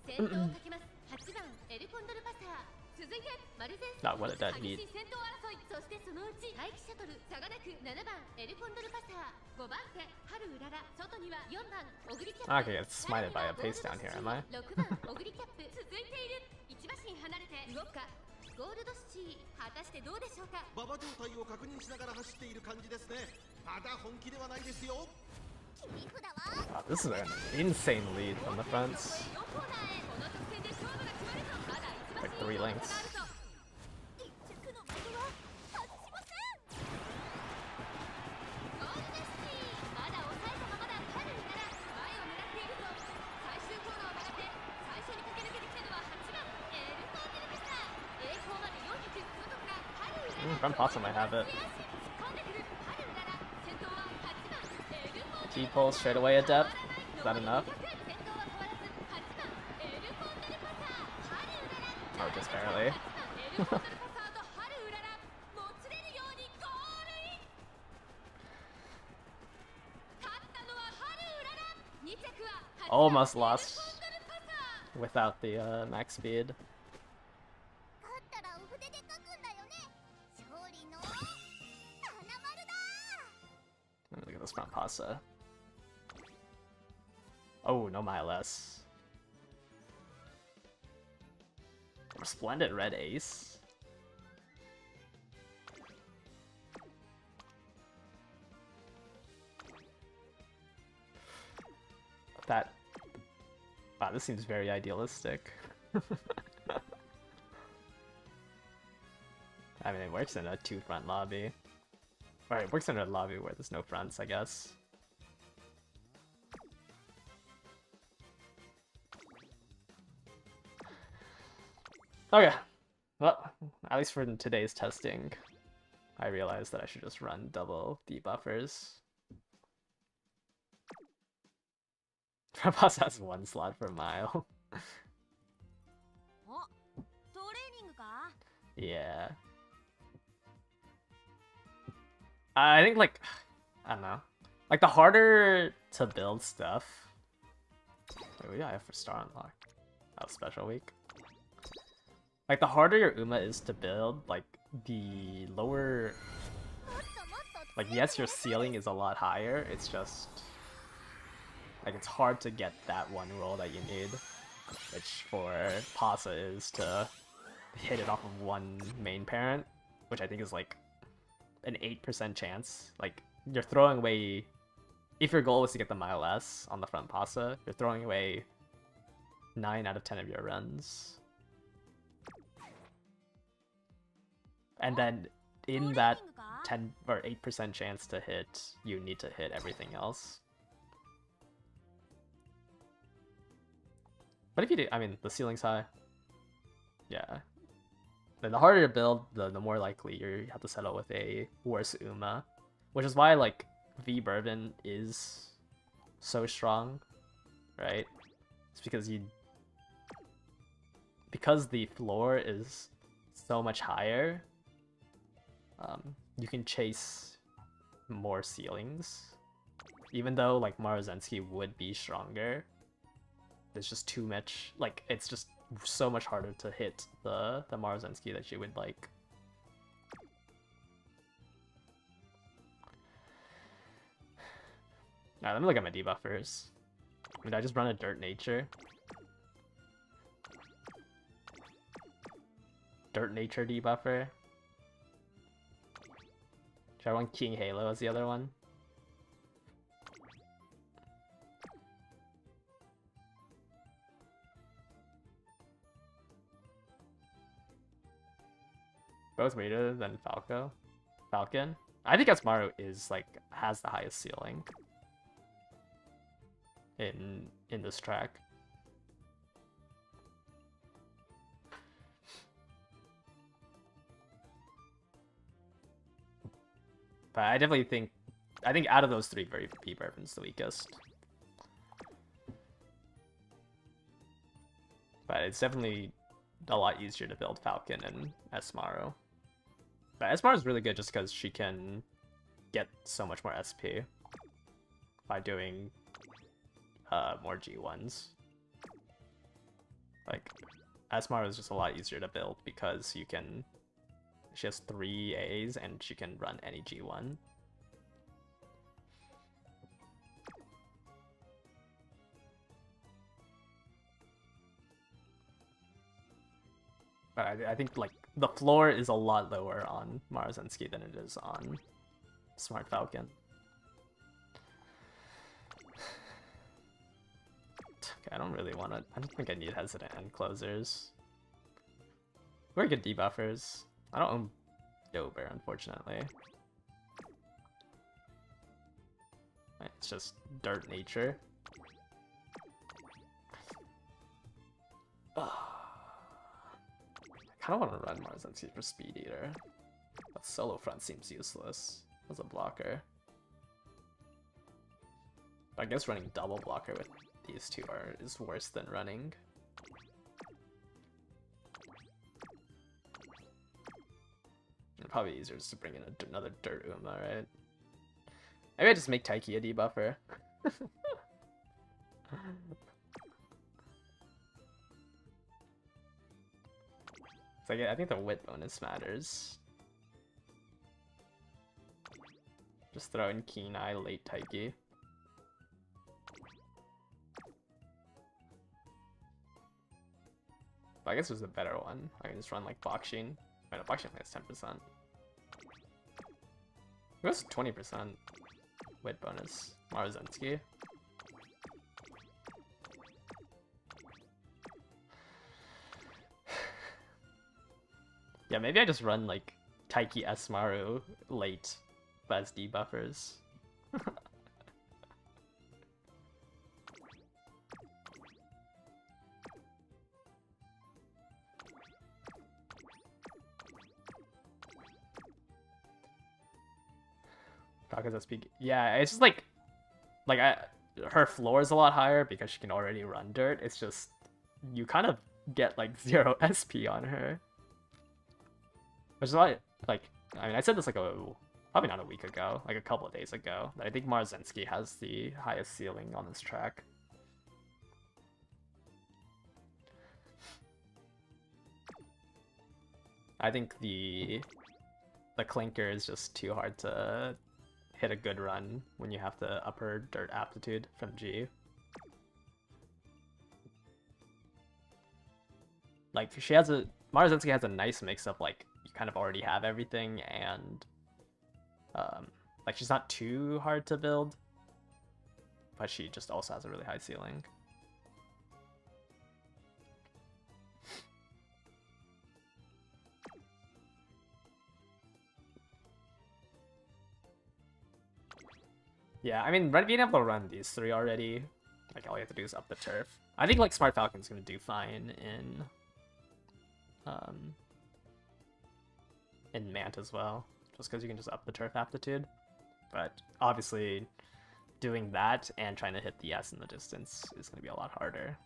先頭をかけます8番エルコンドルパサー続いてマルゼンスキー Not what a dead 激 heat. しい先頭争いそしてそのうち待機シャトル差がなく7番エルコンドルパサー5番手春うらら外には4番オグリキャップ Okay, it's smited by a pace down here, am I? 6番オグリキャップ続いている1馬身離れて動くかゴールドシチー果たしてどうでしょうか馬場状態を確認しながら走っている感じですね。まだ本気ではないですよ。 Wow, this is an insane lead from the fronts. 4コーナーへこの直線で勝負が決まるとまだ1馬 Like 身 3 lengths. 1着の的は外しませんゴールドシティまだ抑えたままだ春うらら前を狙っているぞ最終コーナーを曲がって最初に駆け抜けてきたのは8番エルコンデルパサー栄光まで400外から春うらら Front pasa might have it. 突っ込んでくる春うらら先頭は8番エルコンデル T pull straight away at depth. Is that enough? 先頭は変わらず8番エルコンデルパサー春うらら Oh, just barely. エルコンデルパサーと春うららもつれるようにゴールイン勝ったのは春うらら2着は8番 Almost lost エルコンデルパサー without the max speed. 勝ったらお筆で書くんだよね勝利の花丸だ Look at this front pasa. Oh, no less. Splendid red ace. That... Wow, this seems very idealistic. I mean, it works in a two-front lobby. Or it works in a lobby where there's no fronts, I guess. Okay. Well, at least for today's testing, I realized that I should just run double debuffers. Trapos has one slot per mile. おトレーニングか Yeah. I think, like, I don't know. Like, the harder to build stuff... Wait, what do I have for Star Unlock? Oh, special week. Like, the harder your Uma is to build, like, the lower... Like, yes, your ceiling is a lot higher, it's just... Like, it's hard to get that one roll that you need. Which, for Pasa, is to hit it off of one main parent. Which I think is, like, an 8% chance. Like, you're throwing away... If your goal was to get the mile S on the front Pasa, you're throwing away 9 out of 10 of your runs. And then, in that 10 or 8% chance to hit, you need to hit everything else. But if you do, I mean, the ceiling's high. Yeah. Then the harder you build, the more likely you have to settle with a worse Uma. Which is why, like, V Bourbon is so strong. right? It's because the floor is so much higher, you can chase more ceilings. Even though like Marozensky would be stronger, there's just too much, like it's just so much harder to hit the Marozensky that you would like. Alright, let me look at my debuffers. Did I just run a Dirt Nature? Dirt Nature debuffer? Should I run King Halo as the other one? Both weighted than Falcon? I think Asmaru is like has the highest ceiling in this track. But I definitely think out of those three, V Bourbon's the weakest. But it's definitely a lot easier to build Falcon and Asmaru. But Asmaru is really good just because she can get so much more SP by doing more G1s. Like, Asmaru is just a lot easier to build because she has 3 A's and she can run any G1. But I think like the floor is a lot lower on Marozensky than it is on Smart Falcon. Okay, I don't think I need hesitant end closers. Very good debuffers. I don't own Dober, unfortunately. It's just Dirt Nature. I kind of want to run Marozensky for Speed Eater, but Solo Front seems useless as a blocker. But I guess running double blocker with these two is worse than running. And probably easier just to bring in another Dirt Uma, right? Maybe I just make Taiki a debuffer. It's like, I think the wit bonus matters. Just throw in Keen Eye, late Taiki. But I guess there's a better one. I can just run like Boxing. Wait, no, Boxing has 10%. It was 20% wit bonus. Marozensky. Yeah, maybe I just run like Taiki Asmaru late, but as debuffers. Yeah, it's just like her floor is a lot higher because she can already run dirt. It's just you kind of get like 0 SP on her. Which is why, like, I mean, I said this like probably not a week ago, like a couple of days ago, that I think Marozensky has the highest ceiling on this track. I think the Clinker is just too hard to hit a good run when you have the upper dirt aptitude from G. Like, Marozensky has a nice mix of like, you kind of already have everything and like she's not too hard to build, but she just also has a really high ceiling. Yeah, I mean, being able to run these 3 already, like all you have to do is up the turf. I think like Smart Falcon's gonna do fine in Mant as well, just because you can just up the turf aptitude. But obviously, doing that and trying to hit the S in the distance is going to be a lot harder.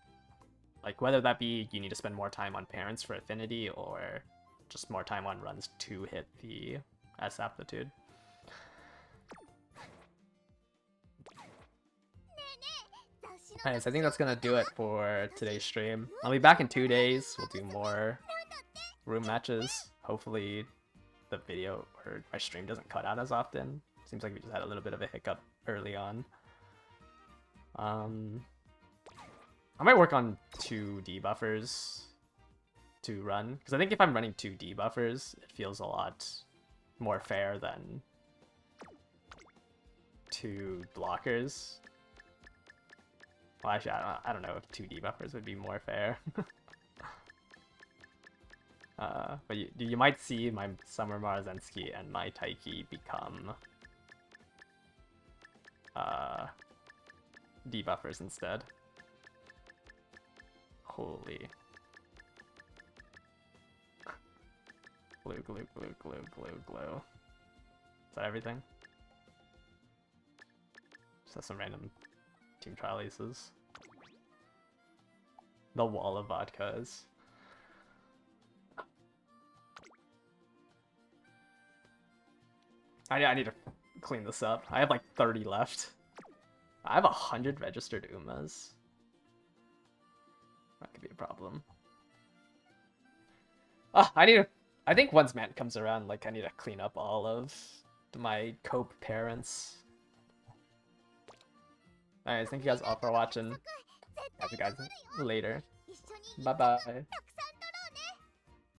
Like, whether that be you need to spend more time on parents for affinity or just more time on runs to hit the S aptitude. Alright, so I think that's gonna do it for today's stream. I'll be back in 2 days. We'll do more room matches. Hopefully the video or my stream doesn't cut out as often. Seems like we just had a little bit of a hiccup early on. I might work on 2 debuffers to run, because I think if I'm running 2 debuffers, it feels a lot more fair than 2 blockers. Well, actually, I don't know if 2 debuffers would be more fair. But you might see my Summer Marzensky and my Taiki become debuffers instead. Holy. Glue, glue, glue, glue, glue, glue. Is that everything? Just have some random team trial aces. The wall of vodkas. I need to clean this up. I have like 30 left. I have 100 registered Umas. That could be a problem. I think once Man comes around, like, I need to clean up all of my cope parents. Alright, thank you guys all for watching. Catch you guys later. Bye-bye.